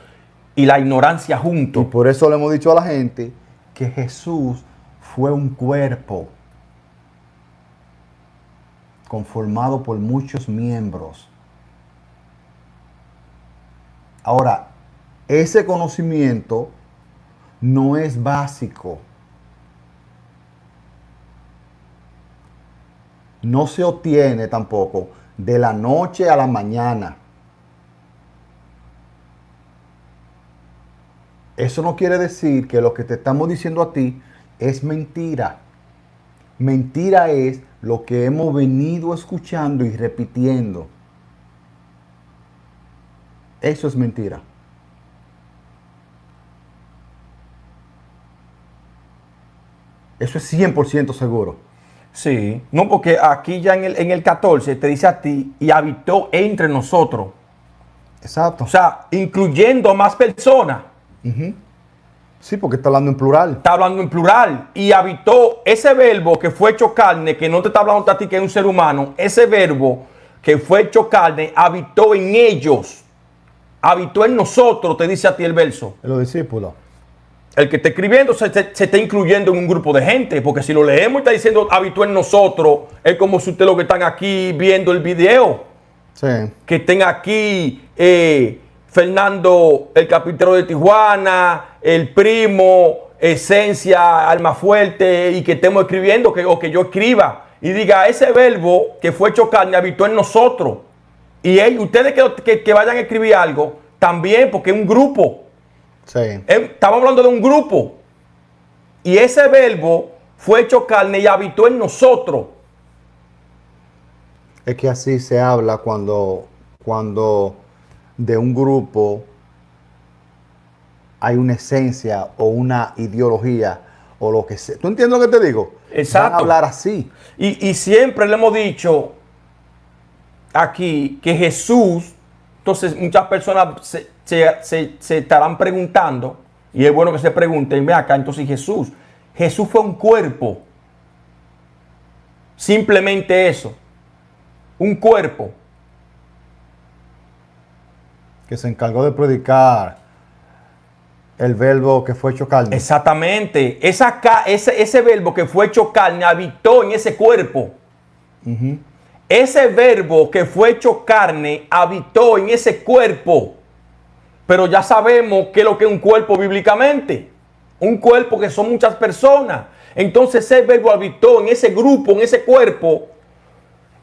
y la ignorancia Y juntos. por eso le hemos dicho a la gente que Jesús fue un cuerpo conformado por muchos miembros. Ahora, ese conocimiento no es básico. No se obtiene tampoco de la noche a la mañana. Eso no quiere decir que lo que te estamos diciendo a ti es mentira. Mentira es lo que hemos venido escuchando y repitiendo. Eso es mentira. Eso es 100% seguro. Sí, no, porque aquí ya en el 14 te dice a ti, y habitó entre nosotros. Exacto. O sea, incluyendo a más personas. Sí, porque está hablando en plural. Está hablando en plural. Y habitó ese verbo que fue hecho carne, que no te está hablando a ti que es un ser humano. Ese verbo que fue hecho carne, habitó en ellos. Habitó en nosotros, te dice a ti el verso. En los discípulos. El que está escribiendo se está incluyendo en un grupo de gente, porque si lo leemos y está diciendo habitó en nosotros, es como si ustedes los que están aquí viendo el video, Sí. que estén aquí Fernando, el carpintero de Tijuana, el primo, Esencia, Alma Fuerte, y que estemos escribiendo, o que yo escriba, y diga, ese verbo que fue hecho carne habitó en nosotros. Y ustedes que vayan a escribir algo, también, porque es un grupo. Sí. Estamos hablando de un grupo. Y ese verbo fue hecho carne y habitó en nosotros. Es que así se habla cuando de un grupo hay una esencia o una ideología o lo que sea. ¿Tú entiendes lo que te digo? Exacto. Van a hablar así. Y siempre le hemos dicho aquí que Jesús, entonces muchas personas se estarán preguntando, y es bueno que se pregunten, ve acá, entonces Jesús fue un cuerpo. Simplemente eso. Un cuerpo. Que se encargó de predicar el verbo que fue hecho carne. Exactamente. Ese verbo que fue hecho carne habitó en ese cuerpo. Ese verbo que fue hecho carne habitó en ese cuerpo. Pero ya sabemos qué es lo que es un cuerpo bíblicamente. Un cuerpo que son muchas personas. Entonces ese verbo habitó en ese grupo, en ese cuerpo.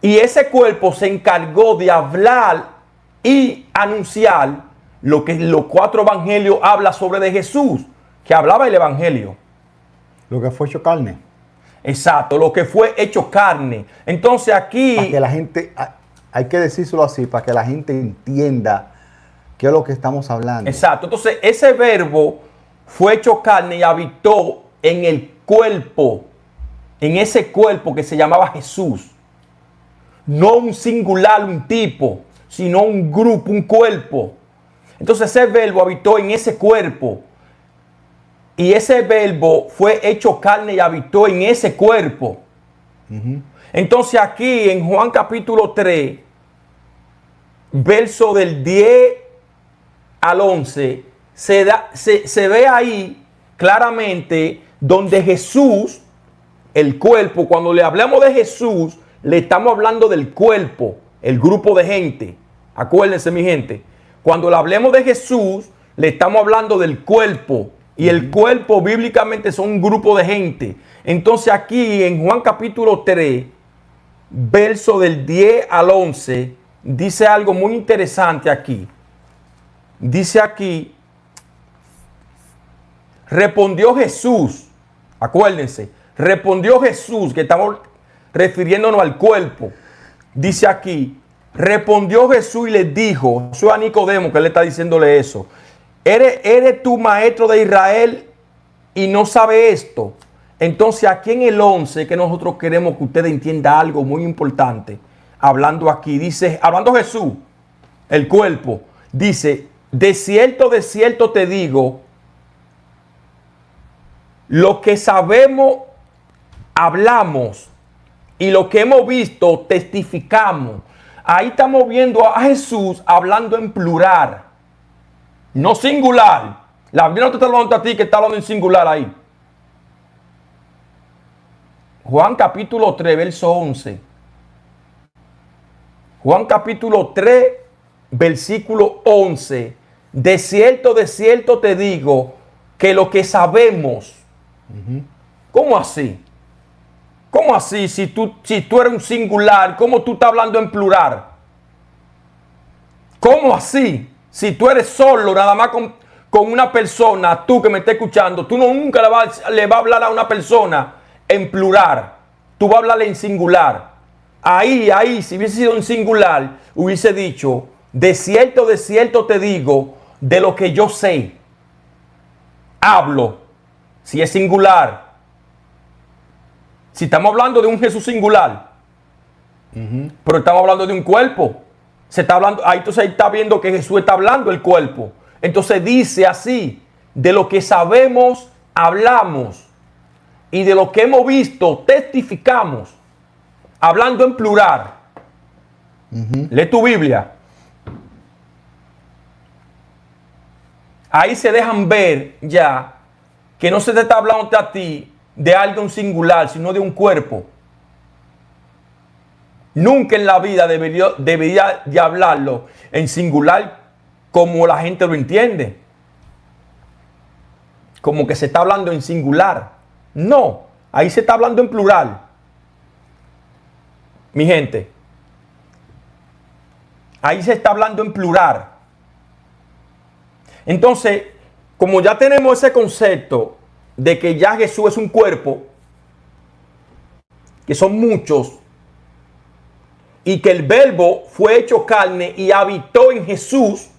Y ese cuerpo se encargó de hablar y anunciar lo que los 4 evangelios hablan sobre de Jesús, que hablaba el evangelio. Lo que fue hecho carne. Exacto, lo que fue hecho carne. Entonces aquí... Para que la gente, hay que decírselo así, para que la gente entienda qué es lo que estamos hablando. Exacto, entonces ese verbo fue hecho carne y habitó en el cuerpo, en ese cuerpo que se llamaba Jesús. No un singular, un tipo, sino un grupo, un cuerpo. Entonces ese verbo habitó en ese cuerpo. Y ese verbo fue hecho carne y habitó en ese cuerpo. Entonces aquí en Juan capítulo 3, verso del 10 al 11, se ve ahí claramente donde Jesús, el cuerpo, cuando le hablamos de Jesús, le estamos hablando del cuerpo, el grupo de gente. Acuérdense, mi gente, cuando le hablemos de Jesús, le estamos hablando del cuerpo. Y el cuerpo bíblicamente son un grupo de gente. Entonces aquí en Juan capítulo 3, verso del 10 al 11, dice algo muy interesante aquí. Dice aquí, respondió Jesús, acuérdense, respondió Jesús, que estamos refiriéndonos al cuerpo. Dice aquí, respondió Jesús y les dijo, eso es a Nicodemo que le está diciéndole eso. ¿Eres tú maestro de Israel y no sabe esto? Entonces aquí en el 11, que nosotros queremos que usted entienda algo muy importante, hablando aquí, dice, hablando Jesús, el cuerpo, dice, de cierto te digo, lo que sabemos, hablamos, y lo que hemos visto, testificamos. Ahí estamos viendo a Jesús hablando en plural, no singular. La Biblia no te está hablando a ti que está hablando en singular ahí. Juan capítulo 3, verso 11. Juan capítulo 3, versículo 11. De cierto te digo que lo que sabemos. ¿Cómo así? ¿Cómo así? Si tú eres un singular, ¿cómo tú estás hablando en plural? ¿Cómo así? Si tú eres solo, nada más con una persona, tú que me estás escuchando, tú nunca le vas a hablar a una persona en plural. tú vas a hablarle en singular. Ahí, si hubiese sido en singular, hubiese dicho, de cierto te digo, de lo que yo sé, hablo. Si es singular. Si estamos hablando de un Jesús singular, pero estamos hablando de un cuerpo. Se está hablando, ahí entonces ahí está viendo que Jesús está hablando el cuerpo. Entonces dice así, de lo que sabemos, hablamos. Y de lo que hemos visto, testificamos. Hablando en plural. Lee tu Biblia. Ahí se dejan ver ya que no se te está hablando a ti de algo en singular, sino de un cuerpo. Nunca en la vida debería de hablarlo en singular como la gente lo entiende. Como que se está hablando en singular. No, ahí se está hablando en plural. Mi gente, ahí se está hablando en plural. Entonces, como ya tenemos ese concepto de que ya Jesús es un cuerpo, que son muchos, y que el verbo fue hecho carne y habitó en Jesús,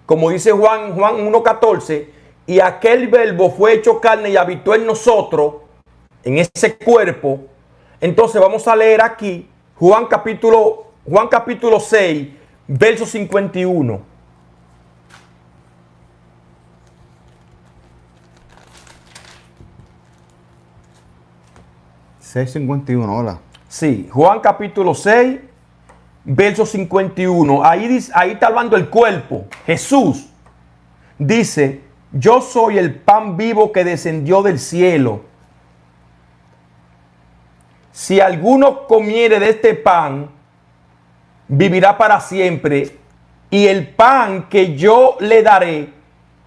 como dice Juan 1:14, y aquel verbo fue hecho carne y habitó en nosotros, en ese cuerpo. Entonces vamos a leer aquí Juan capítulo 6, verso 51. $6.51, hola. Sí, Juan capítulo 6, verso 51. Ahí está hablando el cuerpo. Jesús dice, yo soy el pan vivo que descendió del cielo. Si alguno comiere de este pan, vivirá para siempre. Y el pan que yo le daré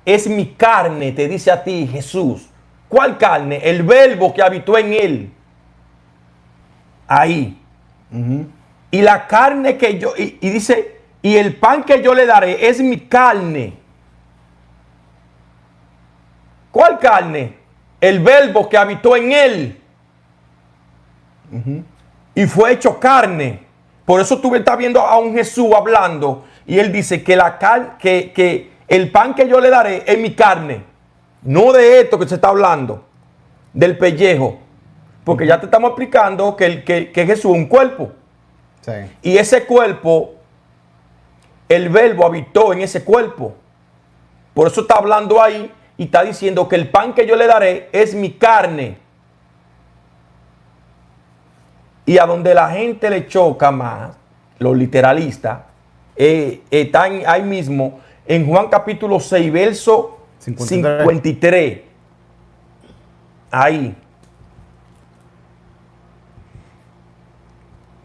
es mi carne, te dice a ti Jesús. ¿Cuál carne? El verbo que habitó en él. Ahí. Y la carne que yo, y dice, y el pan que yo le daré es mi carne. ¿Cuál carne? El verbo que habitó en él. Y fue hecho carne. Por eso tú estás viendo a un Jesús hablando. Y él dice que que el pan que yo le daré es mi carne. No de esto que se está hablando. Del pellejo. Porque ya te estamos explicando que Jesús es un cuerpo. Sí. Y ese cuerpo, el verbo habitó en ese cuerpo. Por eso está hablando ahí y está diciendo que el pan que yo le daré es mi carne. Y a donde la gente le choca más, los literalistas, están ahí mismo en Juan capítulo 6, verso 53. Ahí.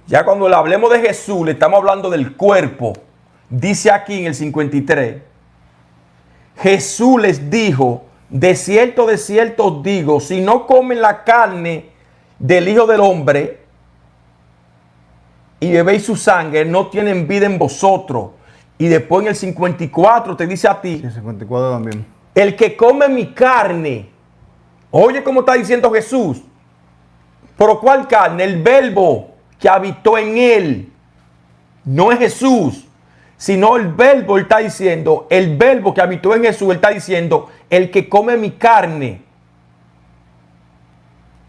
Ya cuando le hablemos de Jesús, le estamos hablando del cuerpo. Dice aquí en el 53, Jesús les dijo, de cierto os digo, si no comen la carne del Hijo del Hombre y bebéis su sangre, no tienen vida en vosotros. Y después en el 54 te dice a ti, Sí, 54 también. el que come mi carne, oye cómo está diciendo Jesús, pero ¿cuál carne? El verbo que habitó en él. No es Jesús, sino el verbo. Él está diciendo, el verbo que habitó en Jesús, él está diciendo, el que come mi carne.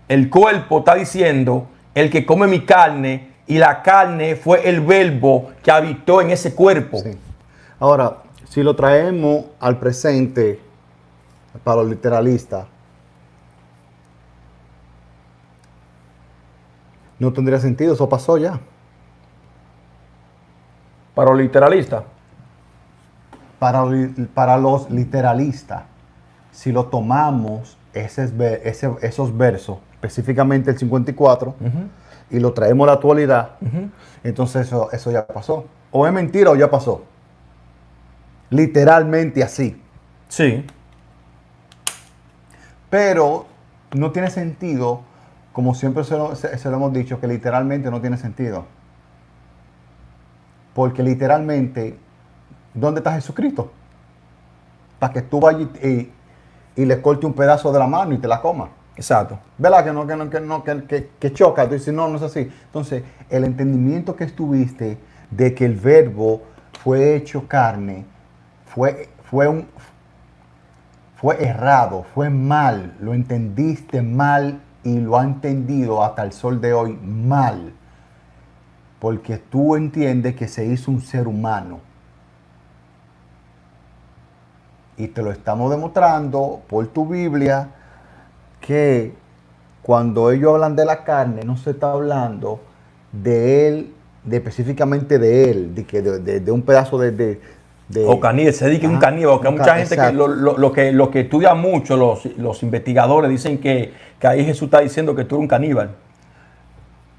El cuerpo está diciendo, el que come mi carne, y la carne fue el verbo que habitó en ese cuerpo. Sí. Ahora, si lo traemos al presente, para los literalistas, no tendría sentido, eso pasó ya. Para los literalistas. Para los literalistas, si lo tomamos, esos versos, específicamente el 54, y lo traemos a la actualidad, entonces eso ya pasó. O es mentira o ya pasó. Literalmente así. Sí. Pero no tiene sentido, como siempre se lo hemos dicho, que literalmente no tiene sentido. Porque literalmente, ¿dónde está Jesucristo? Para que tú vayas y le corte un pedazo de la mano y te la comas. Exacto. ¿Verdad? Que choca. Tú dices, no, no es así. Entonces, el entendimiento que tuviste de que el verbo fue hecho carne fue errado, fue mal. Lo entendiste mal y lo ha entendido hasta el sol de hoy mal. Porque tú entiendes que se hizo un ser humano. Y te lo estamos demostrando por tu Biblia que cuando ellos hablan de la carne, no se está hablando de él, específicamente de él, de un pedazo de O caníbal, se dice que es un caníbal, porque hay mucha gente que lo que estudia mucho, los investigadores dicen que ahí Jesús está diciendo que tú eres un caníbal.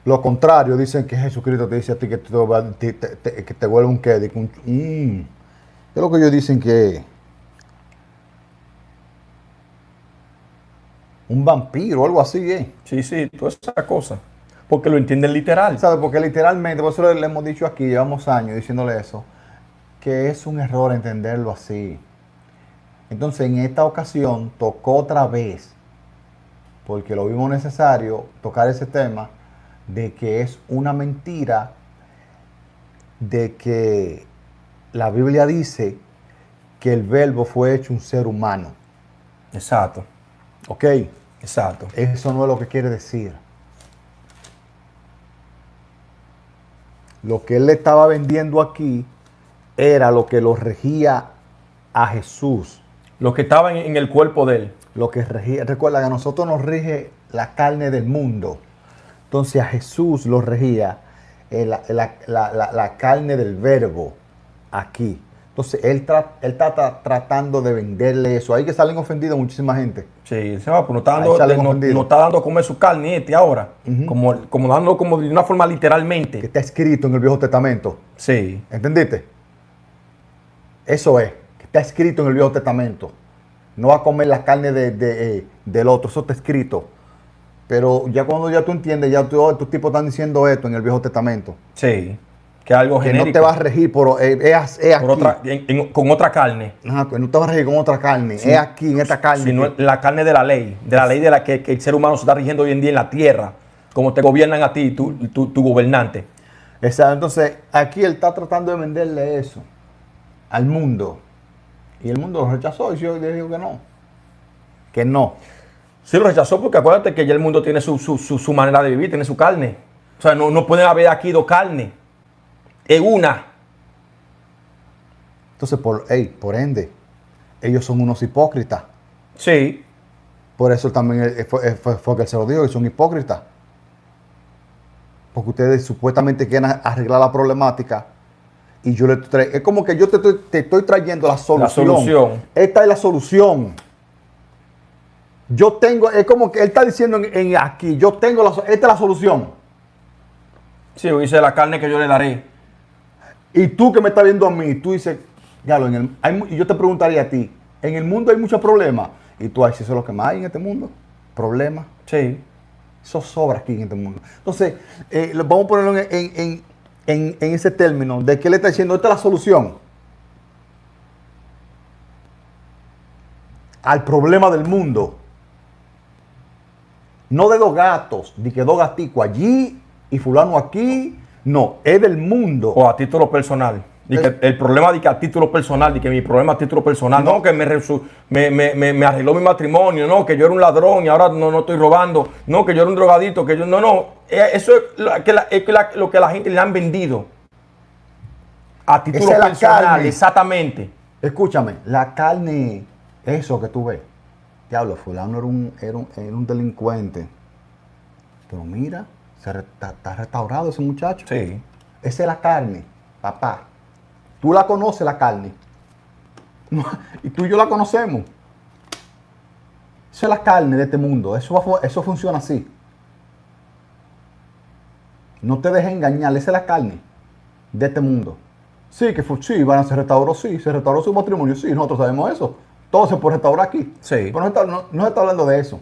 Lo contrario, dicen que Jesucristo te dice a ti que que te vuelve un qué. Es lo que ellos dicen que un vampiro o algo así, ¿eh? Sí, toda esa cosa. Porque lo entienden literal. ¿Sabes? Porque literalmente, por eso le hemos dicho aquí, llevamos años diciéndole eso, que es un error entenderlo así. Entonces, en esta ocasión, tocó otra vez, porque lo vimos necesario, tocar ese tema de que es una mentira, de que la Biblia dice que el verbo fue hecho un ser humano. Exacto. ¿Ok? Exacto. Eso no es lo que quiere decir. Lo que él le estaba vendiendo aquí era lo que lo regía a Jesús. Lo que estaba en el cuerpo de él. Lo que regía, recuerda que a nosotros nos rige la carne del mundo. Entonces a Jesús lo regía la carne del verbo aquí. Entonces él está tratando de venderle eso. Ahí que salen ofendidos muchísima gente. Sí, pues no está dando a comer su carne ahora. Como dando como de una forma literalmente. Que está escrito en el Viejo Testamento. Sí. ¿Entendiste? Eso es, que está escrito en el Viejo Testamento. No va a comer la carne del otro, eso está escrito. Pero ya cuando ya tú entiendes, ya estos tipos están diciendo esto en el Viejo Testamento. Sí, que algo que genérico. no te va a regir con otra carne. Ajá, que no te va a regir con otra carne, sí. Es aquí, en esta carne. Sino la carne de la ley de la que el ser humano se está rigiendo hoy en día en la tierra, como te gobiernan a ti, tu gobernante. Exacto, entonces aquí él está tratando de venderle eso al mundo. Y el mundo lo rechazó y yo le digo que no. Que no. Sí, lo rechazó porque acuérdate que ya el mundo tiene su manera de vivir, tiene su carne. O sea, no pueden haber aquí dos carnes. Es una. Entonces, por ende, ellos son unos hipócritas. Sí. Por eso también fue que él se lo dijo, que son hipócritas. Porque ustedes supuestamente quieren arreglar la problemática. Y yo le traigo, es como que yo te estoy trayendo la solución. La solución. Esta es la solución. Yo tengo, es como que él está diciendo aquí, yo tengo esta es la solución. Sí, dice la carne que yo le daré. Y tú que me estás viendo a mí, tú dices, y yo te preguntaría a ti, ¿en el mundo hay muchos problemas? Y tú dices, ¿eso es lo que más hay en este mundo? ¿Problemas? Sí. Eso sobra aquí en este mundo. Entonces, vamos a ponerlo en ese término, de que él está diciendo, esta es la solución al problema del mundo. No de dos gatos, ni que dos gaticos allí y fulano aquí. No, es del mundo. O a título personal. El problema de que a título personal, de que mi problema a título personal, no que me arregló mi matrimonio, no, que yo era un ladrón y ahora no estoy robando, no, que yo era un drogadito, que yo, no, eso es lo que la gente le han vendido. A título personal, exactamente. Escúchame, la carne, eso que tú ves, diablo, fulano era un delincuente, pero mira, está restaurado ese muchacho. Sí. Esa es la carne, papá. Tú la conoces, la carne. Y tú y yo la conocemos. Esa es la carne de este mundo. Eso funciona así. No te dejes engañar. Esa es la carne de este mundo. Sí, sí, se restauró su matrimonio. Sí, nosotros sabemos eso. Todo se puede restaurar aquí. Sí. Pero no se está hablando de eso.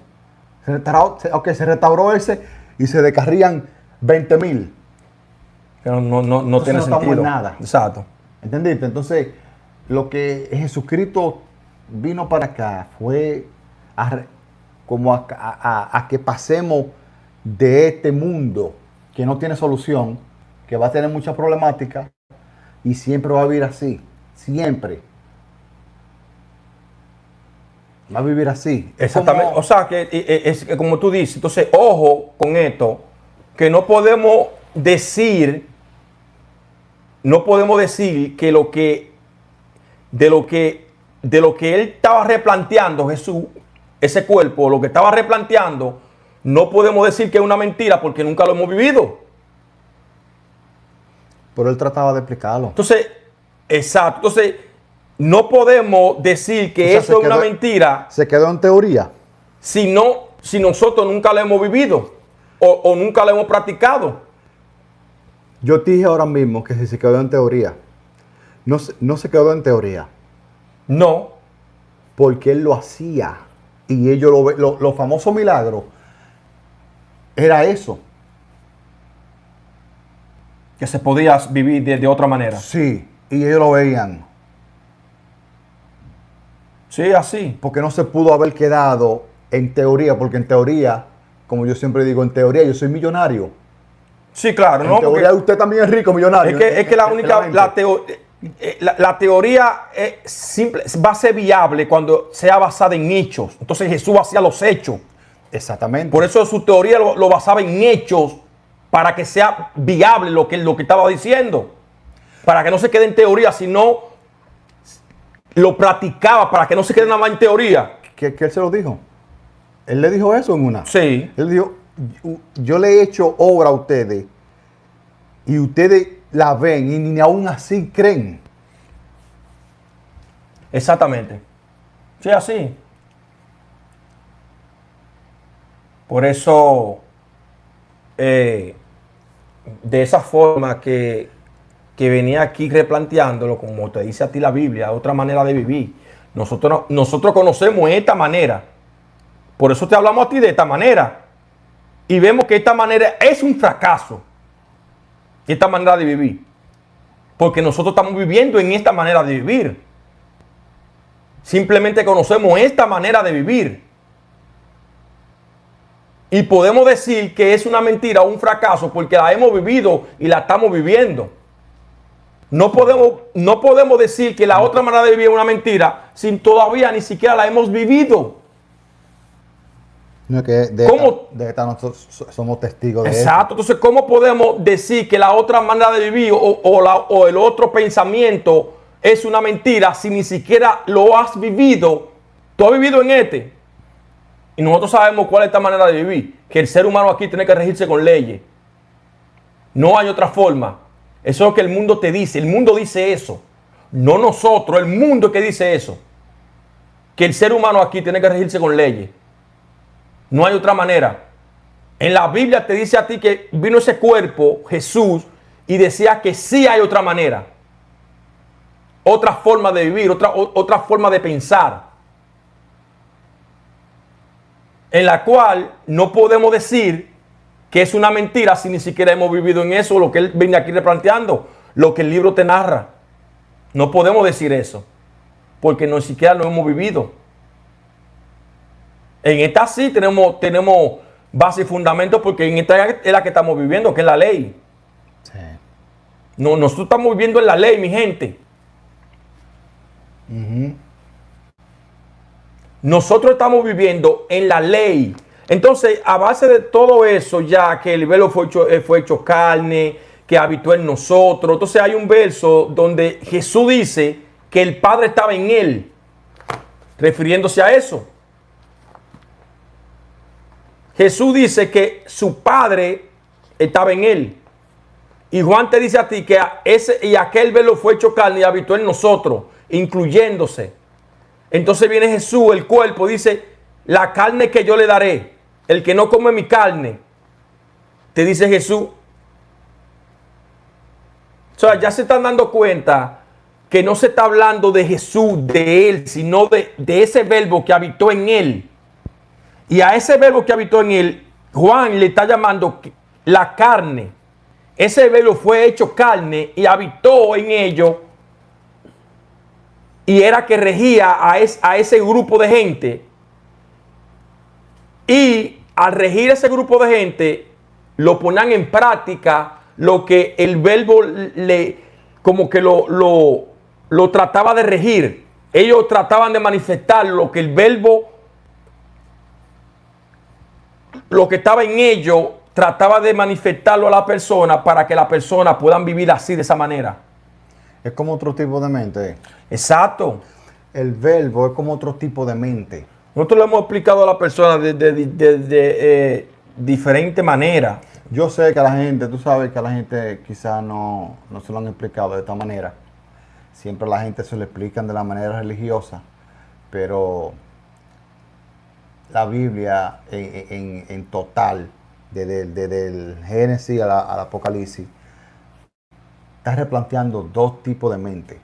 Se restauró ese y se descarrían 20,000. Pero no tiene sentido. En nada. Exacto. ¿Entendiste? Entonces, lo que Jesucristo vino para acá fue como a que pasemos de este mundo que no tiene solución, que va a tener muchas problemáticas y siempre va a vivir así, siempre. Va a vivir así. Exactamente. O sea, que es como tú dices. Entonces, ojo con esto, que no podemos decir que de lo que él estaba replanteando, Jesús, ese cuerpo, lo que estaba replanteando, no podemos decir que es una mentira porque nunca lo hemos vivido. Pero él trataba de explicarlo. Entonces, exacto. Entonces, no podemos decir que eso es una mentira. Se quedó en teoría. Si nosotros nunca lo hemos vivido o nunca lo hemos practicado. Yo te dije ahora mismo que si se quedó en teoría. No se quedó en teoría. No. Porque él lo hacía. Y ellos los famosos milagros. Era eso. Que se podía vivir de otra manera. Sí. Y ellos lo veían. Sí, así. Porque no se pudo haber quedado en teoría. Porque en teoría, como yo siempre digo, en teoría yo soy millonario. Sí, claro. En teoría usted también es rico, millonario. Es que la teoría es simple, va a ser viable cuando sea basada en hechos. Entonces Jesús hacía los hechos. Exactamente. Por eso su teoría lo basaba en hechos para que sea viable lo que estaba diciendo. Para que no se quede en teoría, sino lo practicaba, para que no se quede nada más en teoría. ¿Que él se lo dijo? Él le dijo eso en una. Sí. Él dijo, yo le he hecho obra a ustedes y ustedes la ven y ni aún así creen. Exactamente. Sí, así. Por eso, de esa forma que venía aquí replanteándolo, como te dice a ti la Biblia, otra manera de vivir. Nosotros conocemos esta manera. Por eso te hablamos a ti de esta manera. Y vemos que esta manera es un fracaso. Esta manera de vivir. Porque nosotros estamos viviendo en esta manera de vivir. Simplemente conocemos esta manera de vivir. Y podemos decir que es una mentira o un fracaso porque la hemos vivido y la estamos viviendo. No podemos decir que la otra manera de vivir es una mentira sin todavía ni siquiera la hemos vivido. No, que de esta nosotros somos testigos de eso. Exacto. Entonces, ¿cómo podemos decir que la otra manera de vivir o el otro pensamiento es una mentira si ni siquiera lo has vivido? Tú has vivido en este. Y nosotros sabemos cuál es esta manera de vivir. Que el ser humano aquí tiene que regirse con leyes. No hay otra forma. Eso es lo que el mundo te dice. El mundo dice eso. No nosotros, el mundo es que dice eso. Que el ser humano aquí tiene que regirse con leyes. No hay otra manera. En la Biblia te dice a ti que vino ese cuerpo, Jesús, y decía que sí hay otra manera. Otra forma de vivir, otra forma de pensar. En la cual no podemos decir que es una mentira si ni siquiera hemos vivido en eso, lo que él viene aquí replanteando, lo que el libro te narra. No podemos decir eso, porque ni siquiera lo hemos vivido. En esta sí tenemos base y fundamento, porque en esta es la que estamos viviendo, que es la ley. Sí. No, nosotros estamos viviendo en la ley, mi gente. Nosotros estamos viviendo en la ley. Entonces, a base de todo eso, ya que el verbo fue hecho carne, que habitó en nosotros. Entonces hay un verso donde Jesús dice que el Padre estaba en él, refiriéndose a eso. Jesús dice que su Padre estaba en él. Y Juan te dice a ti que aquel verbo fue hecho carne y habitó en nosotros, incluyéndose. Entonces viene Jesús, el cuerpo, dice, la carne que yo le daré, el que no come mi carne, te dice Jesús. O sea, ya se están dando cuenta que no se está hablando de Jesús, de él, sino de ese verbo que habitó en él. Y a ese verbo que habitó en él, Juan le está llamando la carne. Ese verbo fue hecho carne y habitó en ello. Y era que regía a ese grupo de gente Y al regir ese grupo de gente, lo ponían en práctica lo que el verbo como que lo trataba de regir. Ellos trataban de manifestar lo que el verbo, lo que estaba en ellos, trataba de manifestarlo a la persona para que la persona puedan vivir así, de esa manera. Es como otro tipo de mente. Exacto. El verbo es como otro tipo de mente. Nosotros le hemos explicado a la persona de diferente manera. Yo sé que a la gente, tú sabes que a la gente quizás no se lo han explicado de esta manera. Siempre a la gente se lo explican de la manera religiosa, pero la Biblia en total, desde el Génesis al Apocalipsis, está replanteando dos tipos de mente.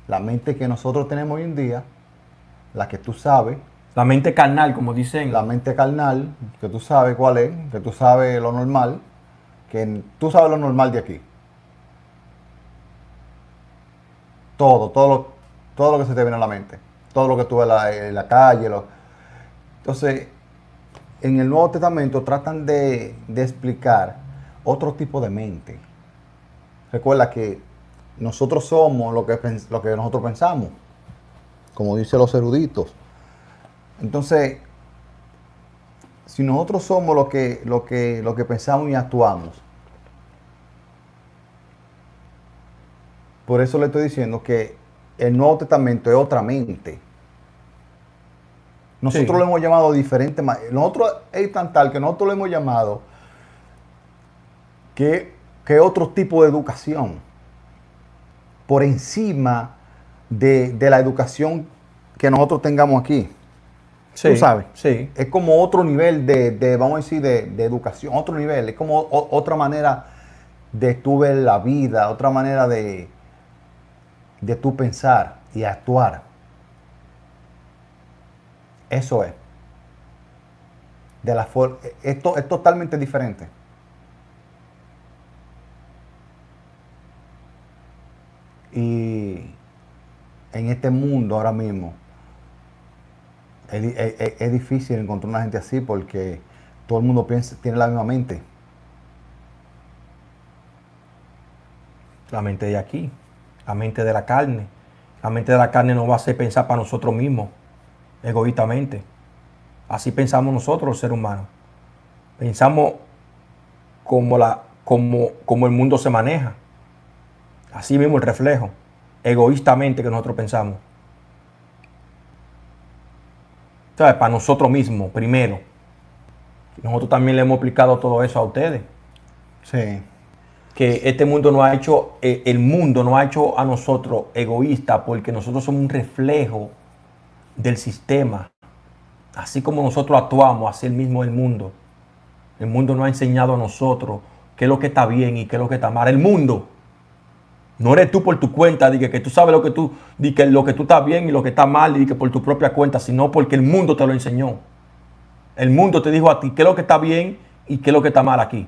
La mente que nosotros tenemos hoy en día, la que tú sabes. La mente carnal, como dicen. La mente carnal, que tú sabes cuál es, que tú sabes lo normal, que tú sabes lo normal de aquí. Todo lo que se te viene a la mente. Todo lo que tú ves en la calle. Entonces, en el Nuevo Testamento tratan de explicar otro tipo de mente. Recuerda que nosotros somos lo que nosotros pensamos, como dicen los eruditos. Entonces, si nosotros somos lo que pensamos y actuamos, por eso le estoy diciendo que el Nuevo Testamento es otra mente. Nosotros Sí. lo hemos llamado diferente. Nosotros es tan tal que nosotros lo hemos llamado que otro tipo de educación por encima de la educación que nosotros tengamos aquí. Sí, Tú sabes, sí. es como otro nivel vamos a decir, de educación, otro nivel, es como otra manera de tú ver la vida, otra manera de tú pensar y actuar. Eso es. Esto es totalmente diferente. Y en este mundo ahora mismo, es difícil encontrar una gente así porque todo el mundo tiene la misma mente. La mente de aquí, la mente de la carne. La mente de la carne nos va a hacer pensar para nosotros mismos, egoístamente. Así pensamos nosotros, los seres humanos. Pensamos como el mundo se maneja. Así mismo el reflejo, egoístamente que nosotros pensamos. ¿Sabes? Para nosotros mismos, primero. Nosotros también le hemos explicado todo eso a ustedes. Sí. Que este mundo no ha hecho, el mundo no ha hecho a nosotros egoístas porque nosotros somos un reflejo del sistema. Así como nosotros actuamos, así el mismo el mundo. El mundo nos ha enseñado a nosotros qué es lo que está bien y qué es lo que está mal. El mundo. No eres tú por tu cuenta, de que tú sabes lo que tú estás bien y lo que está mal, y que por tu propia cuenta, sino porque el mundo te lo enseñó. El mundo te dijo a ti qué es lo que está bien y qué es lo que está mal aquí.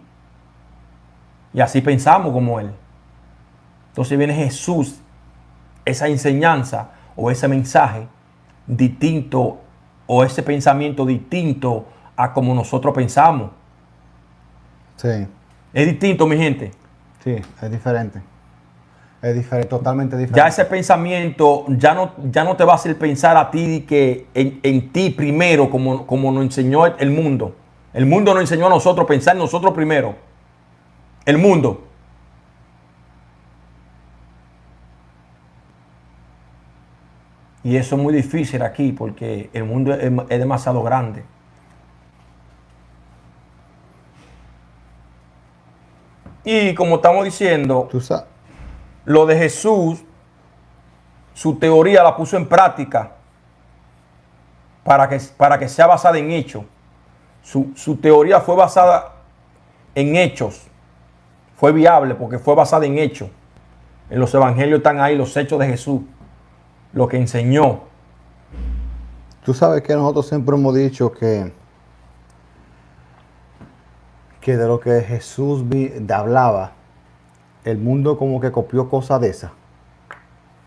Y así pensamos como Él. Entonces viene Jesús, esa enseñanza o ese mensaje distinto o ese pensamiento distinto a como nosotros pensamos. Sí. Es distinto, mi gente. Sí, es diferente. Es diferente, totalmente diferente. Ya ese pensamiento ya no te va a hacer pensar a ti que en ti primero, como nos enseñó el mundo. El mundo nos enseñó a nosotros pensar en nosotros primero. El mundo. Y eso es muy difícil aquí porque el mundo es demasiado grande. Y como estamos diciendo, Tú sabes. lo de Jesús, su teoría la puso en práctica para que sea basada en hechos. Su teoría fue basada en hechos. Fue viable porque fue basada en hechos. En los evangelios están ahí los hechos de Jesús. Lo que enseñó. Tú sabes que nosotros siempre hemos dicho que de lo que Jesús hablaba, el mundo como que copió cosas de esas.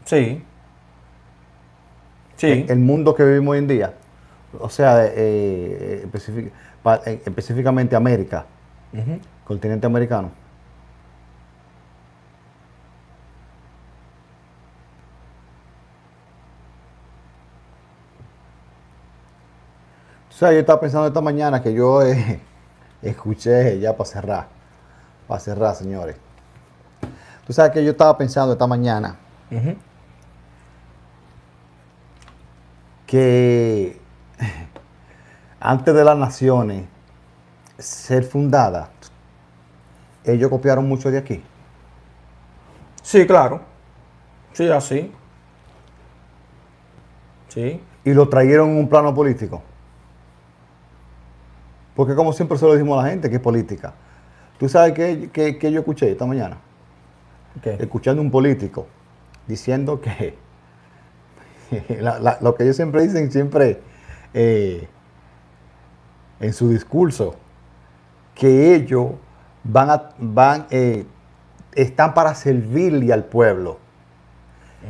Sí. Sí. El mundo que vivimos hoy en día o sea, específicamente América, Ujú. continente americano. O sea, yo estaba pensando esta mañana que yo escuché ya para cerrar, señores. Tú sabes que yo estaba pensando esta mañana Ujú. que antes de las naciones ser fundadas, ellos copiaron mucho de aquí Sí, claro. Sí, así. Sí. y lo trajeron en un plano político. Porque como siempre se lo decimos a la gente, que es política. ¿Tú sabes qué yo escuché esta mañana? Ok. Escuchando un político diciendo que lo que ellos siempre dicen, siempre eh, en su discurso, que ellos están para servirle al pueblo,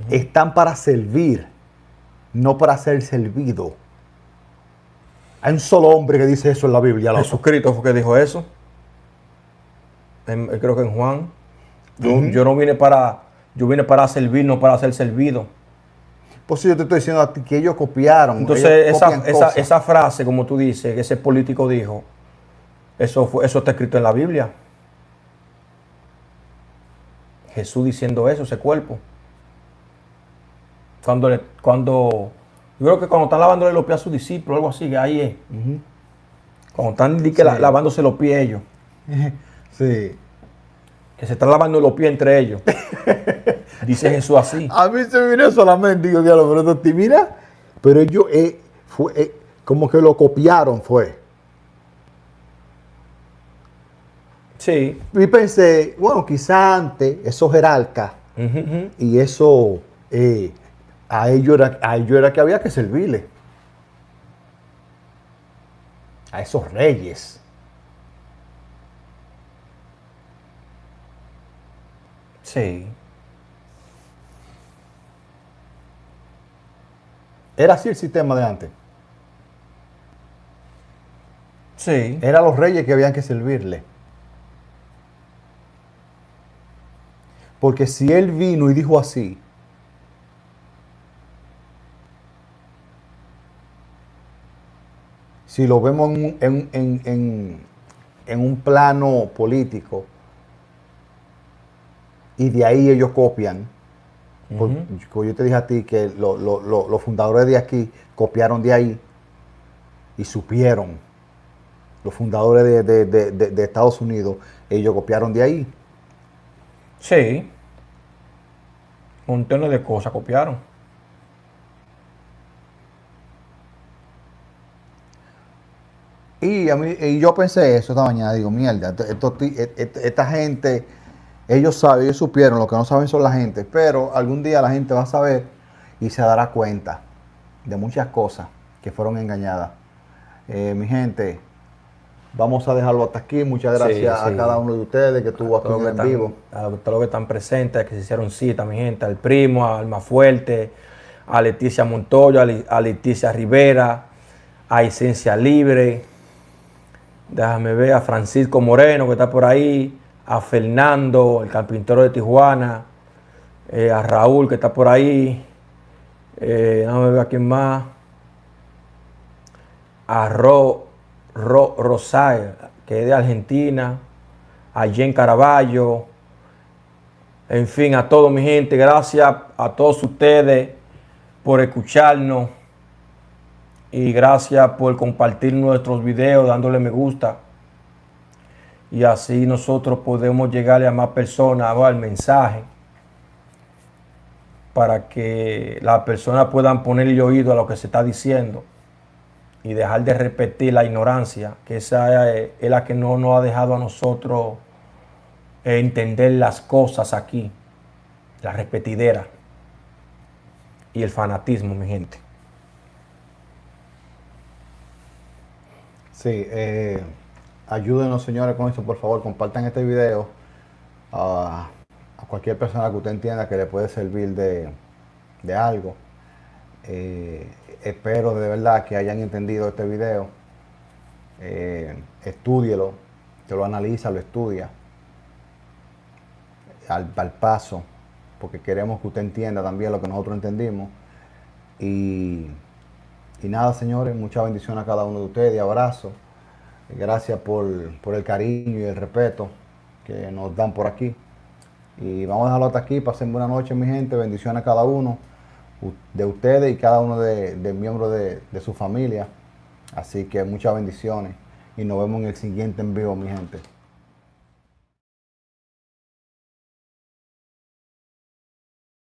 están para servir, no para ser servido. Hay un solo hombre que dice eso en la Biblia, loco. Jesucristo fue que dijo eso. Creo que en Juan. Ujú. Yo no vine para, yo vine para servir, no para ser servido. Por eso yo te estoy diciendo a ti que ellos Entonces, copian cosas. esa frase, como tú dices, que ese político dijo, eso está escrito en la Biblia. Jesús diciendo eso, ese cuerpo. Yo creo que cuando están lavándole los pies a sus discípulos, algo así, que ahí es. Cuando están Sí. lavándose los pies ellos, Sí. que se están lavando los pies entre ellos. Dice Jesús así. A mí se me vino solamente, digo, diablo, pero esto, mira, pero ellos como que lo copiaron, fue. Sí. Y pensé, bueno, quizá antes esos jerarcas Ujú, ujú. y eso, a ellos era que había que servirle. A esos reyes. Sí. Era así el sistema de antes. Sí. Eran los reyes que habían que servirle. Porque si él vino y dijo así, si lo vemos en un plano político, y de ahí ellos copian, Ujú. como yo te dije a ti que los fundadores de aquí copiaron de ahí y supieron, los fundadores de Estados Unidos, ellos copiaron de ahí. Sí. Montones de cosas copiaron. Y yo pensé eso esta mañana, digo, mierda, esta gente, ellos saben, ellos supieron, lo que no saben son la gente, pero algún día la gente va a saber y se dará cuenta de muchas cosas que fueron engañadas. Mi gente, vamos a dejarlo hasta aquí. Muchas Sí, gracias a cada sí. uno de ustedes que estuvo aquí en vivo. A todos los que están presentes, que se hicieron cita, mi gente, al primo, a Alma Fuerte, a Leticia Montoya, a Leticia Rivera, a Esencia Libre, déjame ver, a Francisco Moreno, que está por ahí, a Fernando, el carpintero de Tijuana, a Raúl, que está por ahí, déjame ver a quién más, a Rosae, que es de Argentina, a Jen Caraballo, en fin, a todos mi gente, gracias a todos ustedes por escucharnos y gracias por compartir nuestros videos, dándole me gusta. Y así nosotros podemos llegarle a más personas, ¿no?, al mensaje, para que las personas puedan ponerle oído a lo que se está diciendo y dejar de repetir la ignorancia, que esa es la que no nos ha dejado a nosotros entender las cosas aquí, la repetidera y el fanatismo, mi gente. Sí, ayúdenos, señores, con eso, por favor. Compartan este video a cualquier persona que usted entienda que le puede servir de algo. espero de verdad que hayan entendido este video. Estúdielo, que lo analiza, lo estudia al paso, porque queremos que usted entienda también lo que nosotros entendimos. Y nada, señores, mucha bendición a cada uno de ustedes, abrazo. Gracias por el cariño y el respeto que nos dan por aquí. Y vamos a dejarlo hasta aquí. Pasen buena noche, mi gente. Bendiciones a cada uno de ustedes y cada uno de miembros de su familia. Así que muchas bendiciones. Y nos vemos en el siguiente en vivo, mi gente.